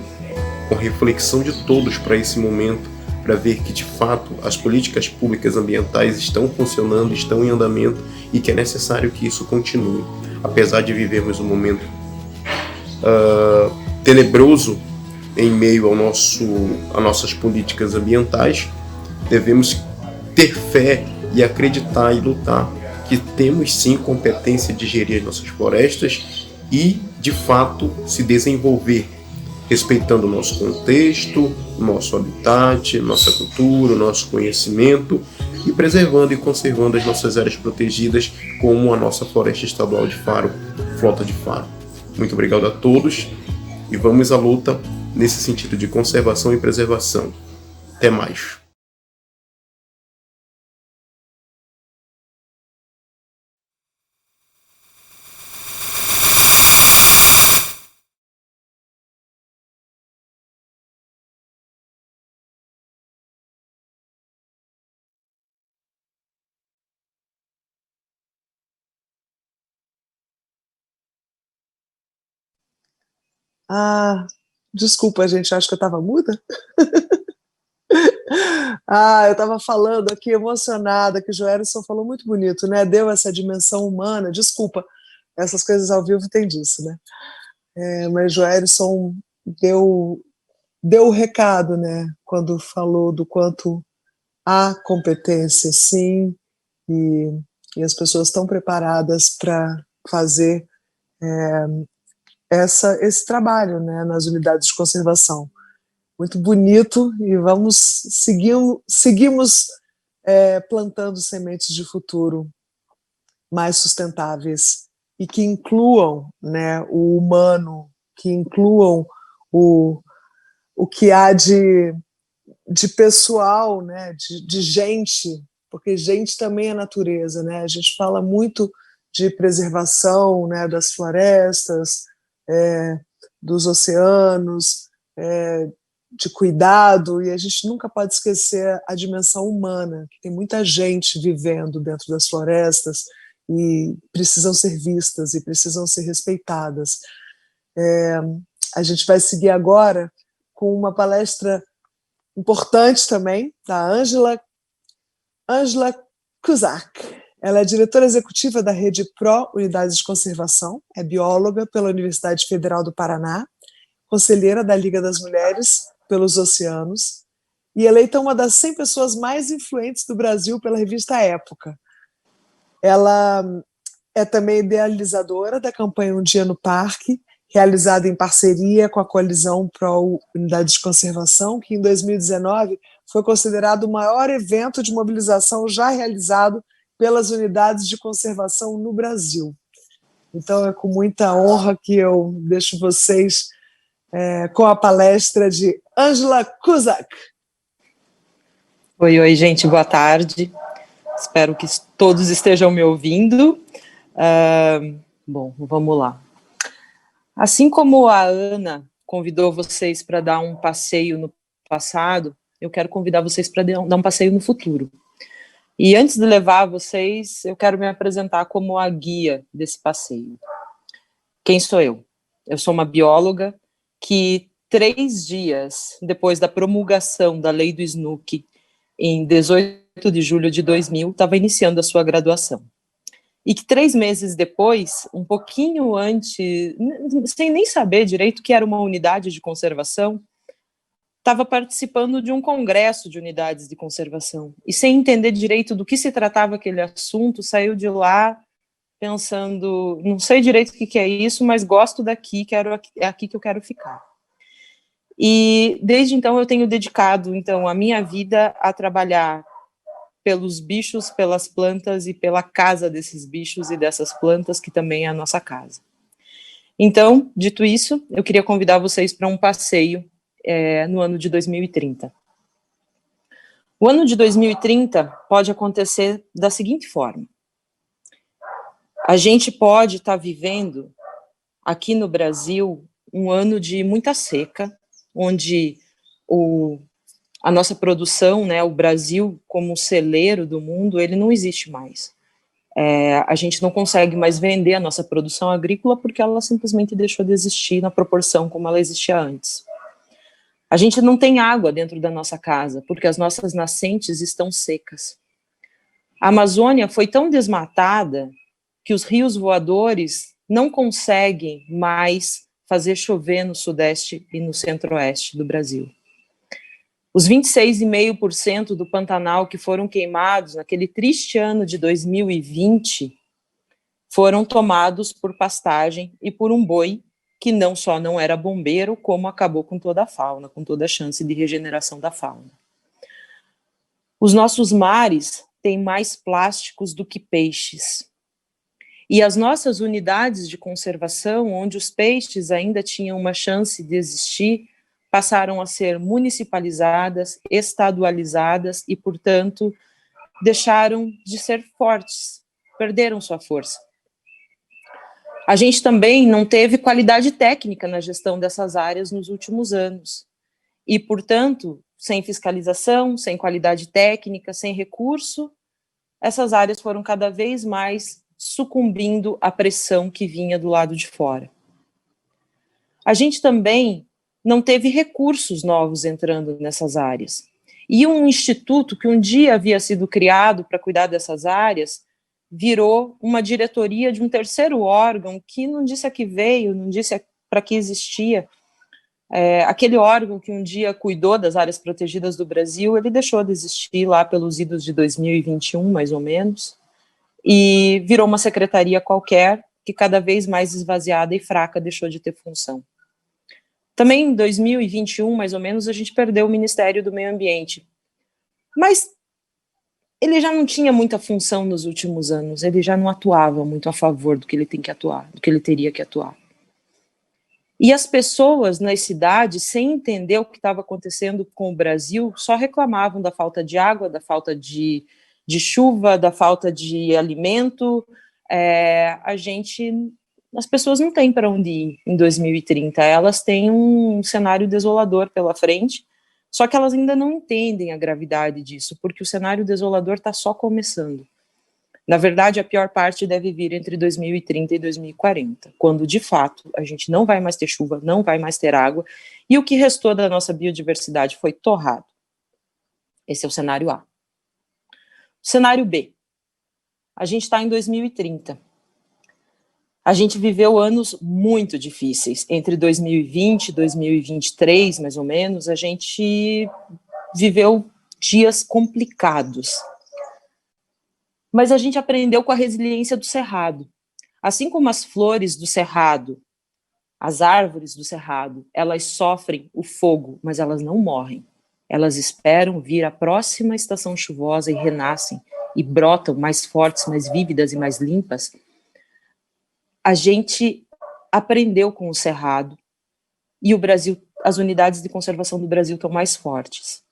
a reflexão de todos para esse momento, para ver que de fato as políticas públicas ambientais estão funcionando, estão em andamento e que é necessário que isso continue. Apesar de vivermos um momento tenebroso em meio a nossas políticas ambientais, devemos ter fé e acreditar e lutar que temos sim competência de gerir as nossas florestas e, de fato, se desenvolver, respeitando o nosso contexto, nosso habitat, nossa cultura, nosso conhecimento, e preservando e conservando as nossas áreas protegidas, como a nossa Floresta Estadual de Faro, Flota de Faro. Muito obrigado a todos e vamos à luta nesse sentido de conservação e preservação. Até mais. Ah, desculpa, gente, acho que eu estava muda. Eu estava falando aqui emocionada, que o Joelson falou muito bonito, né? Deu essa dimensão humana. Desculpa, essas coisas ao vivo tem disso, né? Mas Joelson deu o recado, né? Quando falou do quanto há competência, sim, e as pessoas estão preparadas para fazer esse trabalho, né, nas unidades de conservação. Muito bonito, e seguimos plantando sementes de futuro mais sustentáveis e que incluam, né, o humano, que incluam o que há de pessoal, né, de gente, porque gente também é natureza, né? A gente fala muito de preservação, né, das florestas, dos oceanos, de cuidado, e a gente nunca pode esquecer a dimensão humana, que tem muita gente vivendo dentro das florestas, e precisam ser vistas e precisam ser respeitadas. A gente vai seguir agora com uma palestra importante também, da Angela Cusack. Ela é diretora executiva da Rede Pro Unidades de Conservação, é bióloga pela Universidade Federal do Paraná, conselheira da Liga das Mulheres pelos Oceanos e eleita uma das 100 pessoas mais influentes do Brasil pela revista Época. Ela é também idealizadora da campanha Um Dia no Parque, realizada em parceria com a Coalizão Pro Unidades de Conservação, que em 2019 foi considerado o maior evento de mobilização já realizado pelas unidades de conservação no Brasil. Então é com muita honra que eu deixo vocês com a palestra de Angela Cusack. Oi, gente, boa tarde. Espero que todos estejam me ouvindo. Bom, vamos lá. Assim como a Ana convidou vocês para dar um passeio no passado, eu quero convidar vocês para dar um passeio no futuro. E antes de levar vocês, eu quero me apresentar como a guia desse passeio. Quem sou eu? Eu sou uma bióloga que 3 dias depois da promulgação da lei do SNUC, em 18 de julho de 2000, estava iniciando a sua graduação. E que 3 meses depois, um pouquinho antes, sem nem saber direito o que era uma unidade de conservação, estava participando de um congresso de unidades de conservação. E sem entender direito do que se tratava aquele assunto, saiu de lá pensando, não sei direito o que é isso, mas gosto daqui, é aqui que eu quero ficar. E desde então eu tenho dedicado então a minha vida a trabalhar pelos bichos, pelas plantas e pela casa desses bichos e dessas plantas, que também é a nossa casa. Então, dito isso, eu queria convidar vocês para um passeio no ano de 2030. O ano de 2030 pode acontecer da seguinte forma. A gente pode estar vivendo aqui no Brasil um ano de muita seca, onde a nossa produção, né, o Brasil como celeiro do mundo, ele não existe mais. A gente não consegue mais vender a nossa produção agrícola porque ela simplesmente deixou de existir na proporção como ela existia antes. A gente não tem água dentro da nossa casa porque as nossas nascentes estão secas. A Amazônia foi tão desmatada que os rios voadores não conseguem mais fazer chover no sudeste e no centro-oeste do Brasil. Os 26,5% do Pantanal que foram queimados naquele triste ano de 2020 foram tomados por pastagem e por um boi que não só não era bombeiro, como acabou com toda a fauna, com toda a chance de regeneração da fauna. Os nossos mares têm mais plásticos do que peixes. E as nossas unidades de conservação, onde os peixes ainda tinham uma chance de existir, passaram a ser municipalizadas, estadualizadas e, portanto, deixaram de ser fortes, perderam sua força. A gente também não teve qualidade técnica na gestão dessas áreas nos últimos anos. E, portanto, sem fiscalização, sem qualidade técnica, sem recurso, essas áreas foram cada vez mais sucumbindo à pressão que vinha do lado de fora. A gente também não teve recursos novos entrando nessas áreas. E um instituto que um dia havia sido criado para cuidar dessas áreas virou uma diretoria de um terceiro órgão que não disse a que veio, não disse para que existia. Aquele órgão que um dia cuidou das áreas protegidas do Brasil, ele deixou de existir lá pelos idos de 2021, mais ou menos, e virou uma secretaria qualquer que cada vez mais esvaziada e fraca deixou de ter função. Também em 2021, mais ou menos, a gente perdeu o Ministério do Meio Ambiente. Mas ele já não tinha muita função nos últimos anos, ele já não atuava muito a favor do que ele tem que atuar, do que ele teria que atuar. E as pessoas nas cidades, sem entender o que estava acontecendo com o Brasil, só reclamavam da falta de água, da falta de chuva, da falta de alimento. As pessoas não têm para onde ir em 2030, elas têm um cenário desolador pela frente, só que elas ainda não entendem a gravidade disso, porque o cenário desolador está só começando. Na verdade, a pior parte deve vir entre 2030 e 2040, quando, de fato, a gente não vai mais ter chuva, não vai mais ter água, e o que restou da nossa biodiversidade foi torrado. Esse é o cenário A. O cenário B. A gente está em 2030. A gente viveu anos muito difíceis. Entre 2020 e 2023, mais ou menos, a gente viveu dias complicados. Mas a gente aprendeu com a resiliência do cerrado. Assim como as flores do cerrado, as árvores do cerrado, elas sofrem o fogo, mas elas não morrem. Elas esperam vir a próxima estação chuvosa e renascem, e brotam mais fortes, mais vívidas e mais limpas. A gente aprendeu com o cerrado, e o Brasil, as unidades de conservação do Brasil estão mais fortes.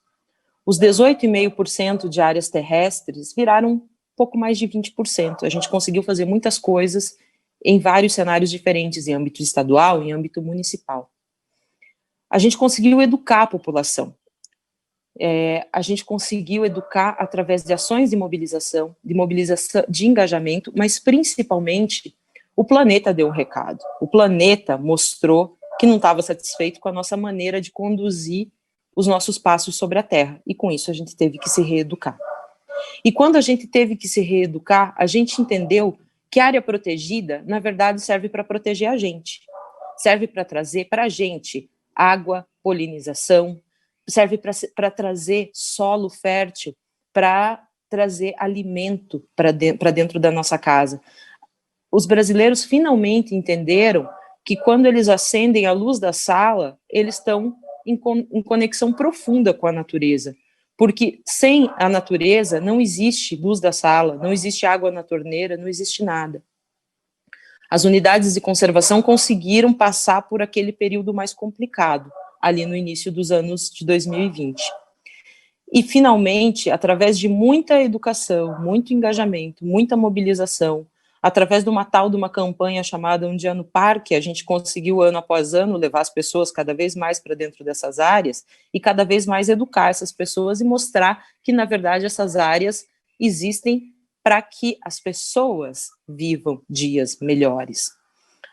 Os 18,5% de áreas terrestres viraram pouco mais de 20%. A gente conseguiu fazer muitas coisas em vários cenários diferentes, em âmbito estadual, em âmbito municipal. A gente conseguiu educar a população. A gente conseguiu educar através de ações de mobilização, de engajamento, mas principalmente o planeta deu um recado. O planeta mostrou que não estava satisfeito com a nossa maneira de conduzir os nossos passos sobre a Terra, e com isso a gente teve que se reeducar. E quando a gente teve que se reeducar, a gente entendeu que a área protegida, na verdade, serve para proteger a gente. Serve para trazer para a gente água, polinização, serve para trazer solo fértil, para trazer alimento para dentro da nossa casa. Os brasileiros finalmente entenderam que quando eles acendem a luz da sala, eles estão em conexão profunda com a natureza. Porque sem a natureza não existe luz da sala, não existe água na torneira, não existe nada. As unidades de conservação conseguiram passar por aquele período mais complicado, ali no início dos anos de 2020. E, finalmente, através de muita educação, muito engajamento, muita mobilização, através de uma campanha chamada Um Dia no Parque, a gente conseguiu, ano após ano, levar as pessoas cada vez mais para dentro dessas áreas e cada vez mais educar essas pessoas e mostrar que, na verdade, essas áreas existem para que as pessoas vivam dias melhores.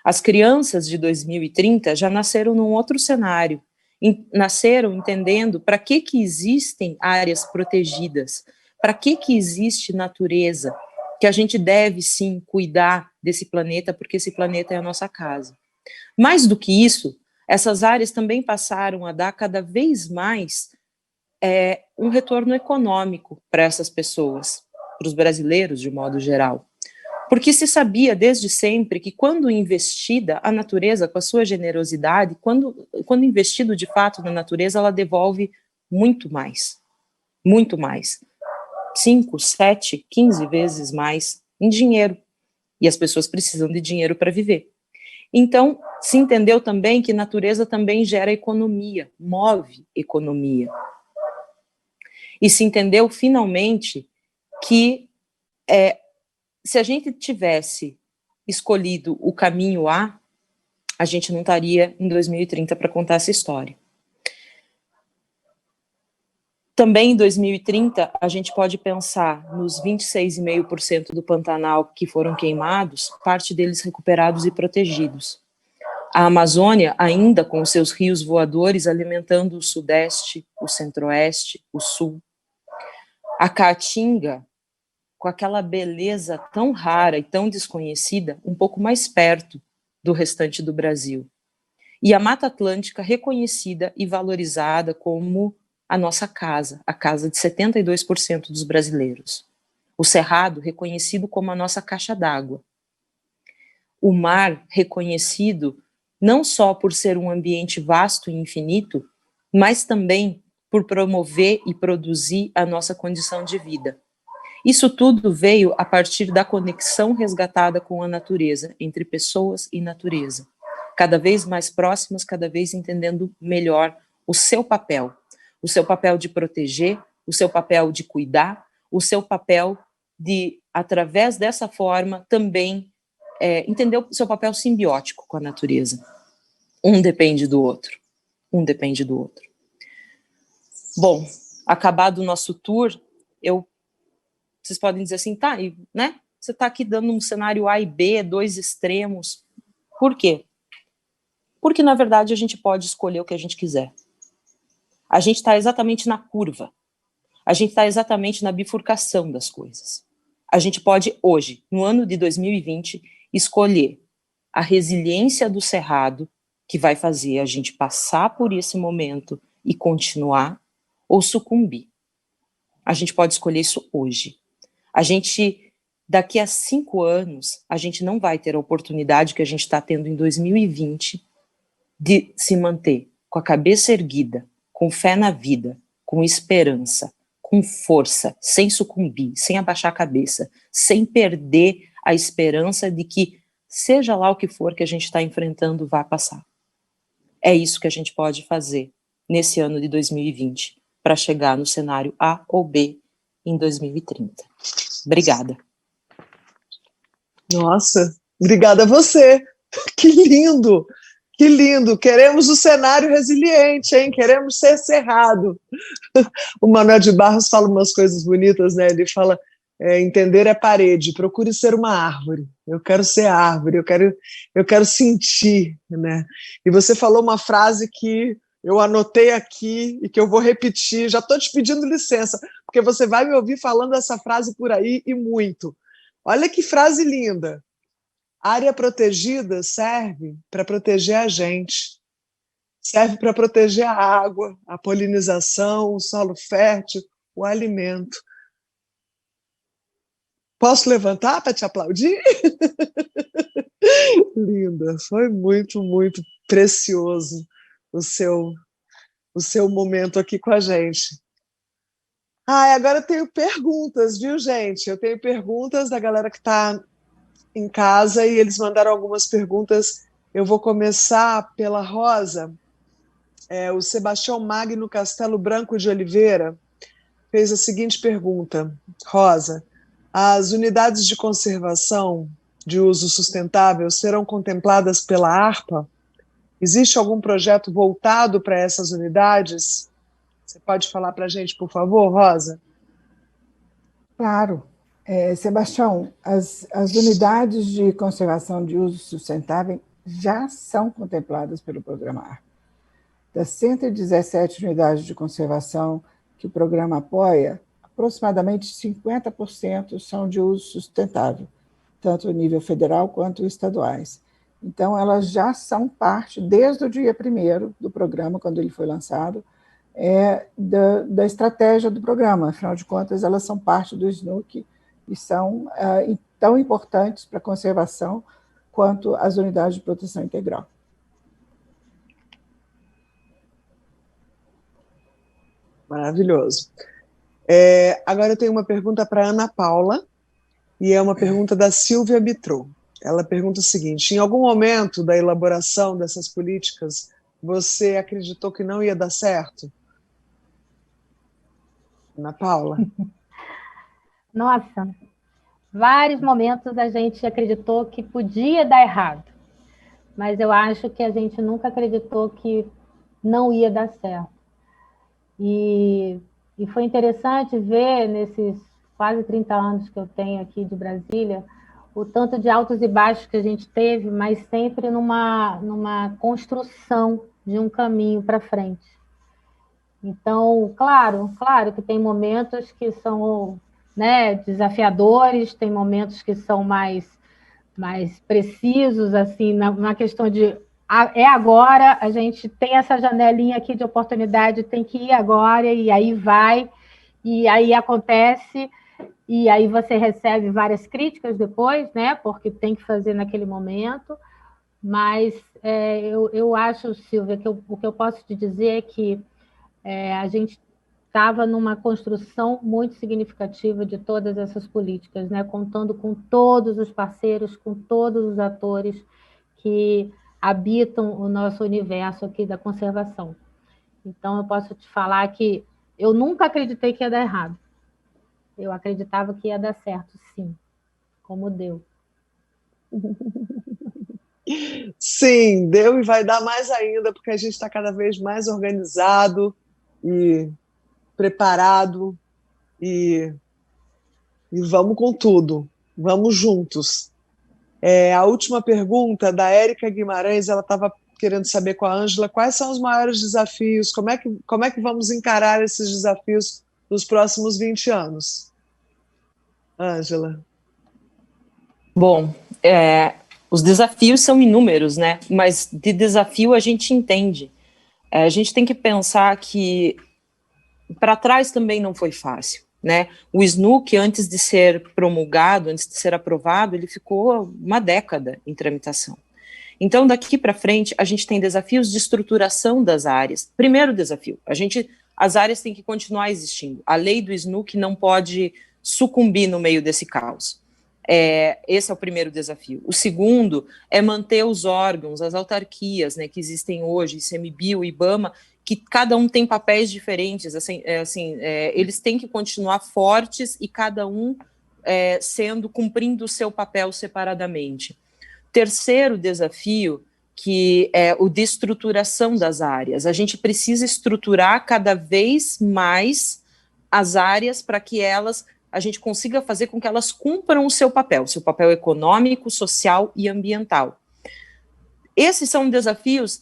As crianças de 2030 já nasceram num outro cenário, nasceram entendendo para que existem áreas protegidas, para que existe natureza, que a gente deve, sim, cuidar desse planeta, porque esse planeta é a nossa casa. Mais do que isso, essas áreas também passaram a dar cada vez mais um retorno econômico para essas pessoas, para os brasileiros, de modo geral. Porque se sabia desde sempre que quando investida a natureza com a sua generosidade, quando investido de fato na natureza, ela devolve muito mais. Muito mais. 5, 7, 15 vezes mais em dinheiro. E as pessoas precisam de dinheiro para viver. Então, se entendeu também que natureza também gera economia, move economia. E se entendeu, finalmente, que se a gente tivesse escolhido o caminho A, a gente não estaria em 2030 para contar essa história. Também em 2030, a gente pode pensar nos 26,5% do Pantanal que foram queimados, parte deles recuperados e protegidos. A Amazônia, ainda com seus rios voadores, alimentando o Sudeste, o Centro-Oeste, o Sul. A Caatinga, com aquela beleza tão rara e tão desconhecida, um pouco mais perto do restante do Brasil. E a Mata Atlântica, reconhecida e valorizada como a nossa casa, a casa de 72% dos brasileiros. O Cerrado, reconhecido como a nossa caixa d'água. O mar, reconhecido não só por ser um ambiente vasto e infinito, mas também por promover e produzir a nossa condição de vida. Isso tudo veio a partir da conexão resgatada com a natureza, entre pessoas e natureza. Cada vez mais próximas, cada vez entendendo melhor o seu papel de proteger, o seu papel de cuidar, o seu papel de, através dessa forma, também entender o seu papel simbiótico com a natureza. Um depende do outro. Bom, acabado o nosso tour, vocês podem dizer assim, tá, né? Você está aqui dando um cenário A e B, dois extremos. Por quê? Porque, na verdade, a gente pode escolher o que a gente quiser. A gente está exatamente na curva. A gente está exatamente na bifurcação das coisas. A gente pode, hoje, no ano de 2020, escolher a resiliência do cerrado, que vai fazer a gente passar por esse momento e continuar, ou sucumbir. A gente pode escolher isso hoje. A gente, daqui a 5 anos, a gente não vai ter a oportunidade que a gente está tendo em 2020 de se manter com a cabeça erguida, com fé na vida, com esperança, com força, sem sucumbir, sem abaixar a cabeça, sem perder a esperança de que, seja lá o que for que a gente está enfrentando, vai passar. É isso que a gente pode fazer nesse ano de 2020, para chegar no cenário A ou B em 2030. Obrigada. Nossa, obrigada a você. Que lindo! Que lindo! Queremos o cenário resiliente, hein? Queremos ser cerrado. O Manuel de Barros fala umas coisas bonitas, né? Ele fala, entender é parede, procure ser uma árvore. Eu quero ser árvore, eu quero sentir, né? E você falou uma frase que eu anotei aqui e que eu vou repetir, já estou te pedindo licença, porque você vai me ouvir falando essa frase por aí e muito. Olha que frase linda. Área protegida serve para proteger a gente, serve para proteger a água, a polinização, o solo fértil, o alimento. Posso levantar para te aplaudir? Linda, foi muito, muito precioso o seu momento aqui com a gente. Agora eu tenho perguntas, viu, gente? Eu tenho perguntas da galera que está em casa e eles mandaram algumas perguntas. Eu vou começar pela Rosa. O Sebastião Magno Castelo Branco de Oliveira fez a seguinte pergunta. Rosa, as unidades de conservação de uso sustentável serão contempladas pela ARPA? Existe algum projeto voltado para essas unidades? Você pode falar para a gente, por favor, Rosa? Claro. Sebastião, as unidades de conservação de uso sustentável já são contempladas pelo programa ARPA. Das 117 unidades de conservação que o programa apoia, aproximadamente 50% são de uso sustentável, tanto a nível federal quanto estaduais. Então, elas já são parte, desde o dia 1º do programa, quando ele foi lançado, da estratégia do programa. Afinal de contas, elas são parte do SNUC e são tão importantes para a conservação quanto as unidades de proteção integral. Maravilhoso. Agora eu tenho uma pergunta para a Ana Paula, e é uma pergunta da Silvia Bitrou. Ela pergunta o seguinte: em algum momento da elaboração dessas políticas, você acreditou que não ia dar certo? Ana Paula? Nossa, vários momentos a gente acreditou que podia dar errado, mas eu acho que a gente nunca acreditou que não ia dar certo. E foi interessante ver, nesses quase 30 anos que eu tenho aqui de Brasília, o tanto de altos e baixos que a gente teve, mas sempre numa construção de um caminho para frente. Então, claro que tem momentos que são, né, desafiadores, tem momentos que são mais precisos, assim, na questão de agora, a gente tem essa janelinha aqui de oportunidade, tem que ir agora, e aí vai, e aí acontece, e aí você recebe várias críticas depois, né, porque tem que fazer naquele momento, mas eu acho, Silvia, que o que eu posso te dizer é que a gente estava numa construção muito significativa de todas essas políticas, né, contando com todos os parceiros, com todos os atores que habitam o nosso universo aqui da conservação. Então, eu posso te falar que eu nunca acreditei que ia dar errado. Eu acreditava que ia dar certo, sim, como deu. Sim, deu e vai dar mais ainda, porque a gente está cada vez mais organizado e preparado e vamos com tudo. Vamos juntos. A última pergunta da Érica Guimarães, ela estava querendo saber com a Ângela quais são os maiores desafios, como é que vamos encarar esses desafios nos próximos 20 anos. Ângela. Bom, os desafios são inúmeros, né? Mas de desafio a gente entende. A gente tem que pensar que para trás também não foi fácil, né? O SNUC, antes de ser promulgado, antes de ser aprovado, ele ficou uma década em tramitação. Então, daqui para frente, a gente tem desafios de estruturação das áreas. Primeiro desafio, as áreas têm que continuar existindo. A lei do SNUC não pode sucumbir no meio desse caos. Esse é o primeiro desafio. O segundo é manter os órgãos, as autarquias, né, que existem hoje, ICMBio, IBAMA, que cada um tem papéis diferentes, eles têm que continuar fortes e cada um cumprindo o seu papel separadamente. Terceiro desafio, que é o de estruturação das áreas. A gente precisa estruturar cada vez mais as áreas para que a gente consiga fazer com que elas cumpram o seu papel econômico, social e ambiental. Esses são desafios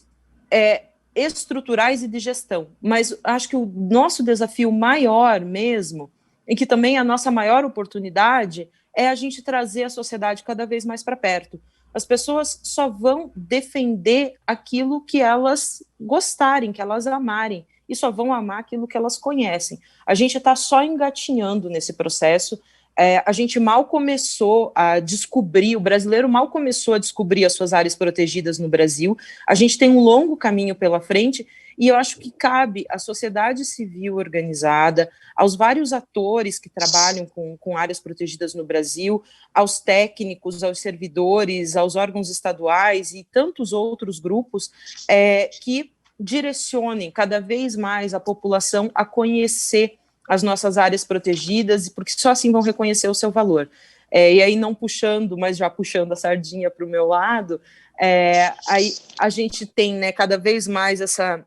estruturais e de gestão, mas acho que o nosso desafio maior mesmo, e que também é a nossa maior oportunidade, é a gente trazer a sociedade cada vez mais para perto. As pessoas só vão defender aquilo que elas gostarem, que elas amarem, e só vão amar aquilo que elas conhecem. A gente está só engatinhando nesse processo, a gente mal começou a descobrir, o brasileiro mal começou a descobrir as suas áreas protegidas no Brasil, a gente tem um longo caminho pela frente, e eu acho que cabe à sociedade civil organizada, aos vários atores que trabalham com áreas protegidas no Brasil, aos técnicos, aos servidores, aos órgãos estaduais e tantos outros grupos que direcionem cada vez mais a população a conhecer as nossas áreas protegidas, porque só assim vão reconhecer o seu valor. E aí, não puxando, mas já puxando a sardinha para o meu lado, aí a gente tem, né, cada vez mais essa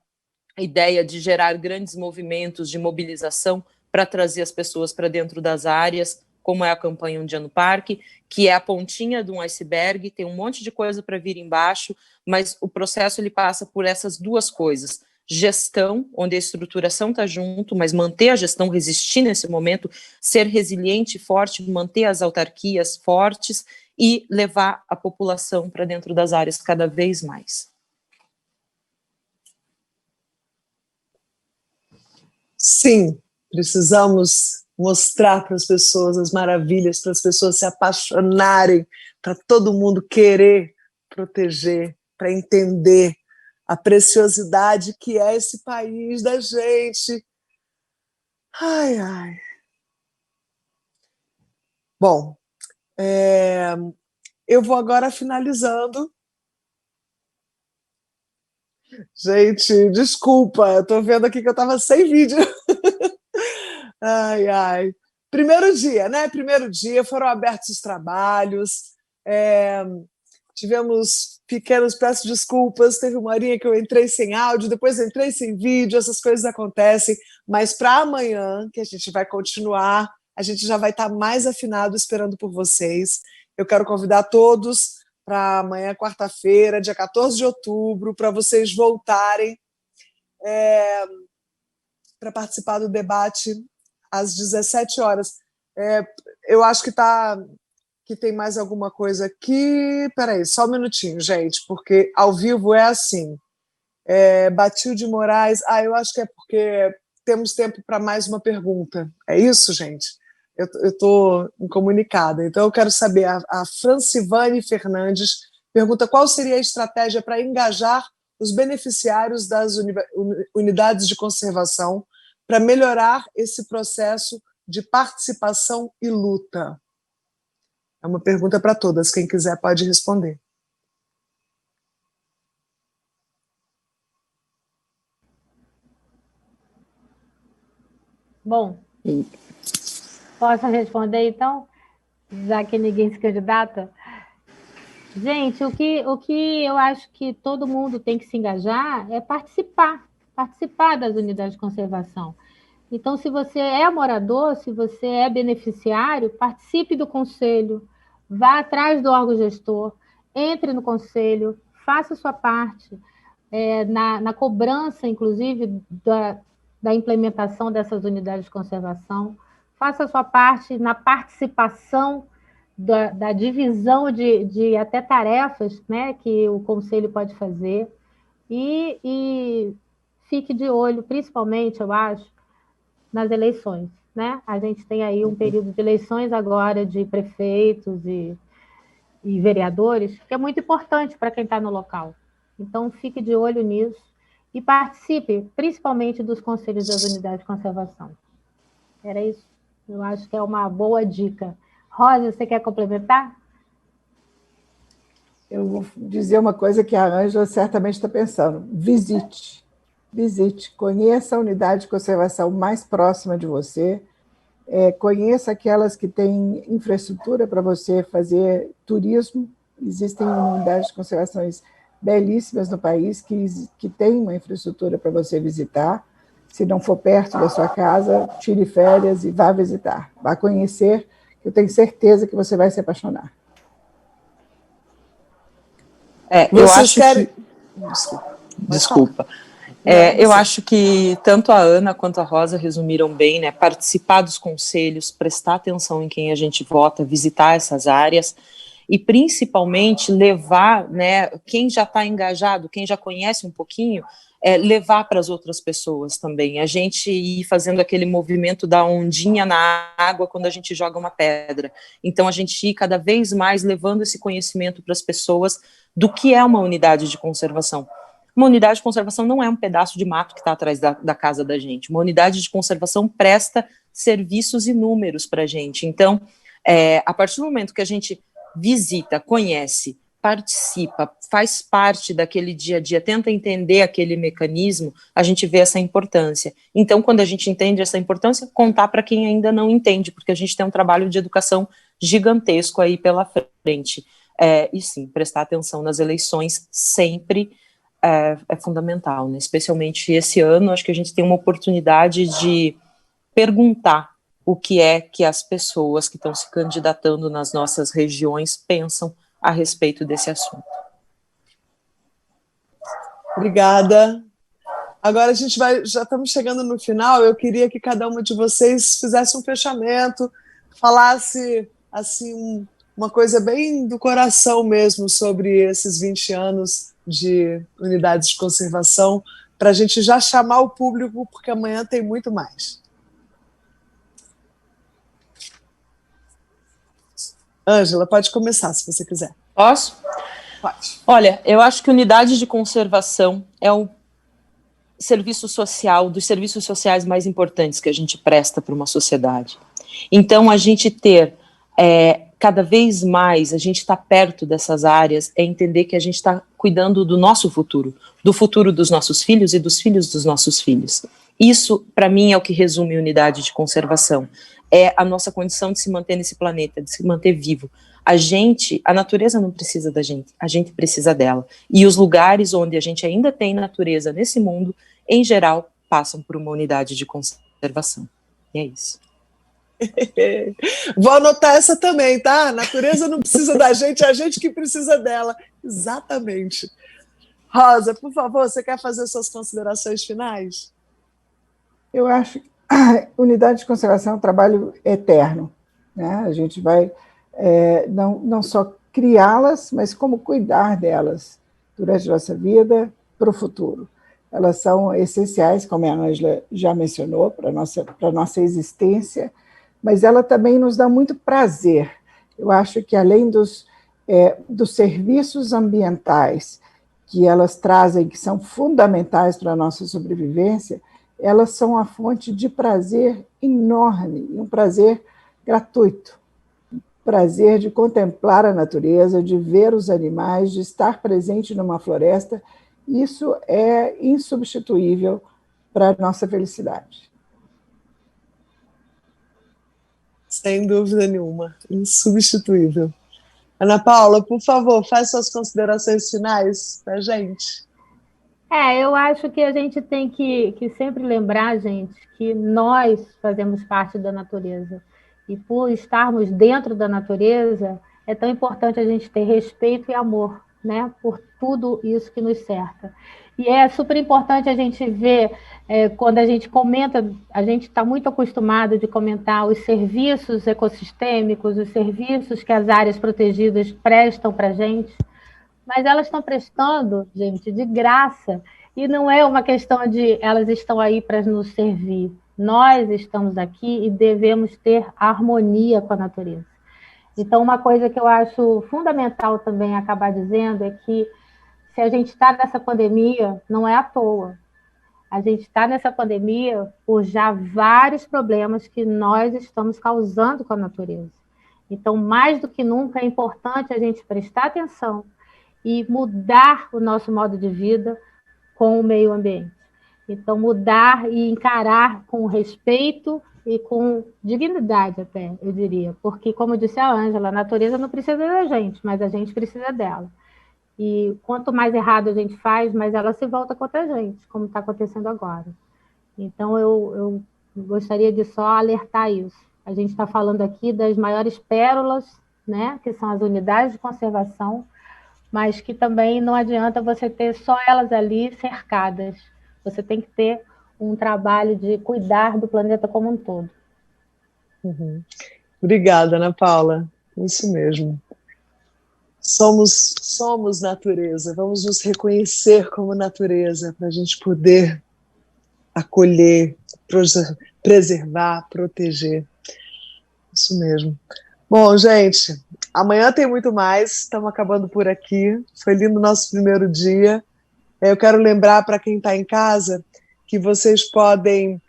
ideia de gerar grandes movimentos de mobilização para trazer as pessoas para dentro das áreas, como é a campanha Um Dia no Parque, que é a pontinha de um iceberg, tem um monte de coisa para vir embaixo, mas o processo ele passa por essas duas coisas: gestão, onde a estruturação está junto, mas manter a gestão, resistir nesse momento, ser resiliente e forte, manter as autarquias fortes e levar a população para dentro das áreas cada vez mais. Sim, precisamos mostrar para as pessoas as maravilhas, para as pessoas se apaixonarem, para todo mundo querer proteger, para entender a preciosidade que é esse país da gente. Ai, ai. Bom, eu vou agora finalizando. Gente, desculpa, eu estou vendo aqui que eu estava sem vídeo. Ai, ai. Primeiro dia, né? Primeiro dia, foram abertos os trabalhos, tivemos pequenos, peço desculpas, teve uma horinha que eu entrei sem áudio, depois entrei sem vídeo, essas coisas acontecem, mas para amanhã, que a gente vai continuar, a gente já vai estar mais afinado esperando por vocês. Eu quero convidar todos para amanhã, quarta-feira, dia 14 de outubro, para vocês voltarem para participar do debate às 17 horas. Eu acho que tem mais alguma coisa aqui. Peraí, só um minutinho, gente, porque ao vivo é assim. Batilde Moraes, eu acho que é porque temos tempo para mais uma pergunta. É isso, gente? Eu estou incomunicada. Então, eu quero saber, a Francivane Fernandes pergunta qual seria a estratégia para engajar os beneficiários das unidades de conservação para melhorar esse processo de participação e luta. É uma pergunta para todas, quem quiser pode responder. Bom, posso responder então? Já que ninguém se candidata? Gente, o que eu acho que todo mundo tem que se engajar é participar das unidades de conservação. Então, se você é morador, se você é beneficiário, participe do conselho, vá atrás do órgão gestor, entre no conselho, faça a sua parte na cobrança, inclusive, da implementação dessas unidades de conservação, faça a sua parte na participação da divisão de até tarefas, né, que o conselho pode fazer, e fique de olho, principalmente, eu acho, nas eleições, né? A gente tem aí um período de eleições agora de prefeitos e vereadores, que é muito importante para quem está no local. Então, fique de olho nisso e participe, principalmente dos conselhos das unidades de conservação. Era isso. Eu acho que é uma boa dica. Rosa, você quer complementar? Eu vou dizer uma coisa que a Ângela certamente está pensando. Visite, conheça a unidade de conservação mais próxima de você, conheça aquelas que têm infraestrutura para você fazer turismo. Existem unidades de conservações belíssimas no país que têm uma infraestrutura para você visitar. Se não for perto da sua casa, tire férias e vá visitar. Vá conhecer, que eu tenho certeza que você vai se apaixonar. Eu acho que... Desculpa. Eu acho que tanto a Ana quanto a Rosa resumiram bem, né? Participar dos conselhos, prestar atenção em quem a gente vota, visitar essas áreas e principalmente levar, né, quem já está engajado, quem já conhece um pouquinho, levar para as outras pessoas também. A gente ir fazendo aquele movimento da ondinha na água quando a gente joga uma pedra. Então a gente ir cada vez mais levando esse conhecimento para as pessoas do que é uma unidade de conservação. Uma unidade de conservação não é um pedaço de mato que está atrás da casa da gente. Uma unidade de conservação presta serviços inúmeros para a gente. Então, a partir do momento que a gente visita, conhece, participa, faz parte daquele dia a dia, tenta entender aquele mecanismo, a gente vê essa importância. Então, quando a gente entende essa importância, contar para quem ainda não entende, porque a gente tem um trabalho de educação gigantesco aí pela frente. E sim, prestar atenção nas eleições sempre é fundamental, né? Especialmente esse ano, acho que a gente tem uma oportunidade de perguntar o que é que as pessoas que estão se candidatando nas nossas regiões pensam a respeito desse assunto. Obrigada. Agora já estamos chegando no final, eu queria que cada uma de vocês fizesse um fechamento, falasse assim uma coisa bem do coração mesmo sobre esses 20 anos de unidades de conservação, para a gente já chamar o público, porque amanhã tem muito mais. Ângela, pode começar, se você quiser. Posso? Pode. Olha, eu acho que unidade de conservação é o serviço social, dos serviços sociais mais importantes que a gente presta para uma sociedade. Então, a gente ter cada vez mais, a gente está perto dessas áreas, é entender que a gente está cuidando do nosso futuro, do futuro dos nossos filhos e dos filhos dos nossos filhos. Isso, para mim, é o que resume unidade de conservação. É a nossa condição de se manter nesse planeta, de se manter vivo. A natureza não precisa da gente, a gente precisa dela. E os lugares onde a gente ainda tem natureza nesse mundo, em geral, passam por uma unidade de conservação. E é isso. Vou anotar essa também, tá? A natureza não precisa da gente, é a gente que precisa dela. Exatamente. Rosa, por favor, você quer fazer suas considerações finais? Eu acho que a unidade de conservação é um trabalho eterno, né? A gente vai não só criá-las, mas como cuidar delas durante a nossa vida para o futuro. Elas são essenciais, como a Ângela já mencionou, para a nossa existência, mas ela também nos dá muito prazer. Eu acho que, além dos serviços ambientais que elas trazem, que são fundamentais para a nossa sobrevivência, elas são uma fonte de prazer enorme, um prazer gratuito, prazer de contemplar a natureza, de ver os animais, de estar presente numa floresta. Isso é insubstituível para a nossa felicidade. Sem dúvida nenhuma, insubstituível. Ana Paula, por favor, faz suas considerações finais para a gente. Eu acho que a gente tem que sempre lembrar, gente, que nós fazemos parte da natureza. E por estarmos dentro da natureza, é tão importante a gente ter respeito e amor, né, por tudo isso que nos cerca. E é super importante a gente ver, quando a gente comenta, a gente está muito acostumado de comentar os serviços ecossistêmicos, os serviços que as áreas protegidas prestam para a gente, mas elas estão prestando, gente, de graça, e não é uma questão de elas estão aí para nos servir. Nós estamos aqui e devemos ter harmonia com a natureza. Então, uma coisa que eu acho fundamental também acabar dizendo é que se a gente está nessa pandemia, não é à toa. A gente está nessa pandemia por já vários problemas que nós estamos causando com a natureza. Então, mais do que nunca, é importante a gente prestar atenção e mudar o nosso modo de vida com o meio ambiente. Então, mudar e encarar com respeito e com dignidade até, eu diria. Porque, como disse a Ângela, a natureza não precisa da gente, mas a gente precisa dela. E quanto mais errado a gente faz, mais ela se volta contra a gente, como está acontecendo agora. Então, eu gostaria de só alertar isso. A gente está falando aqui das maiores pérolas, né, que são as unidades de conservação, mas que também não adianta você ter só elas ali cercadas. Você tem que ter um trabalho de cuidar do planeta como um todo. Uhum. Obrigada, Ana Paula. Isso mesmo. Somos natureza. Vamos nos reconhecer como natureza para a gente poder acolher, preservar, proteger. Isso mesmo. Bom, gente, amanhã tem muito mais. Estamos acabando por aqui. Foi lindo o nosso primeiro dia. Eu quero lembrar para quem está em casa que vocês podem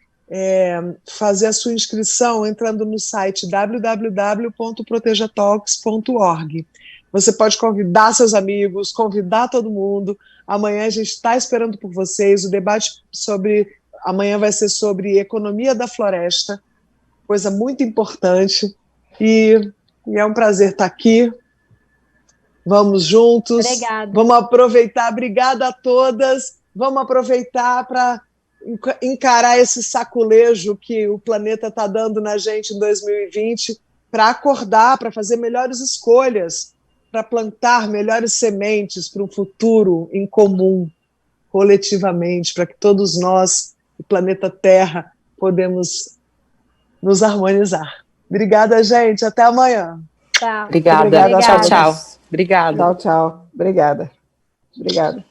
fazer a sua inscrição entrando no site www.protejatalks.org. Você pode convidar seus amigos, convidar todo mundo. Amanhã a gente está esperando por vocês. O debate amanhã vai ser sobre economia da floresta, coisa muito importante. E é um prazer estar aqui. Vamos juntos. Obrigada. Vamos aproveitar. Obrigada a todas. Vamos aproveitar para encarar esse saculejo que o planeta está dando na gente em 2020, para acordar, para fazer melhores escolhas, para plantar melhores sementes para um futuro em comum, coletivamente, para que todos nós, o planeta Terra, podemos nos harmonizar. Obrigada, gente. Até amanhã. Tchau. Obrigada. Obrigada. Tchau, tchau. Obrigada. Tchau, tchau. Obrigada. Obrigada.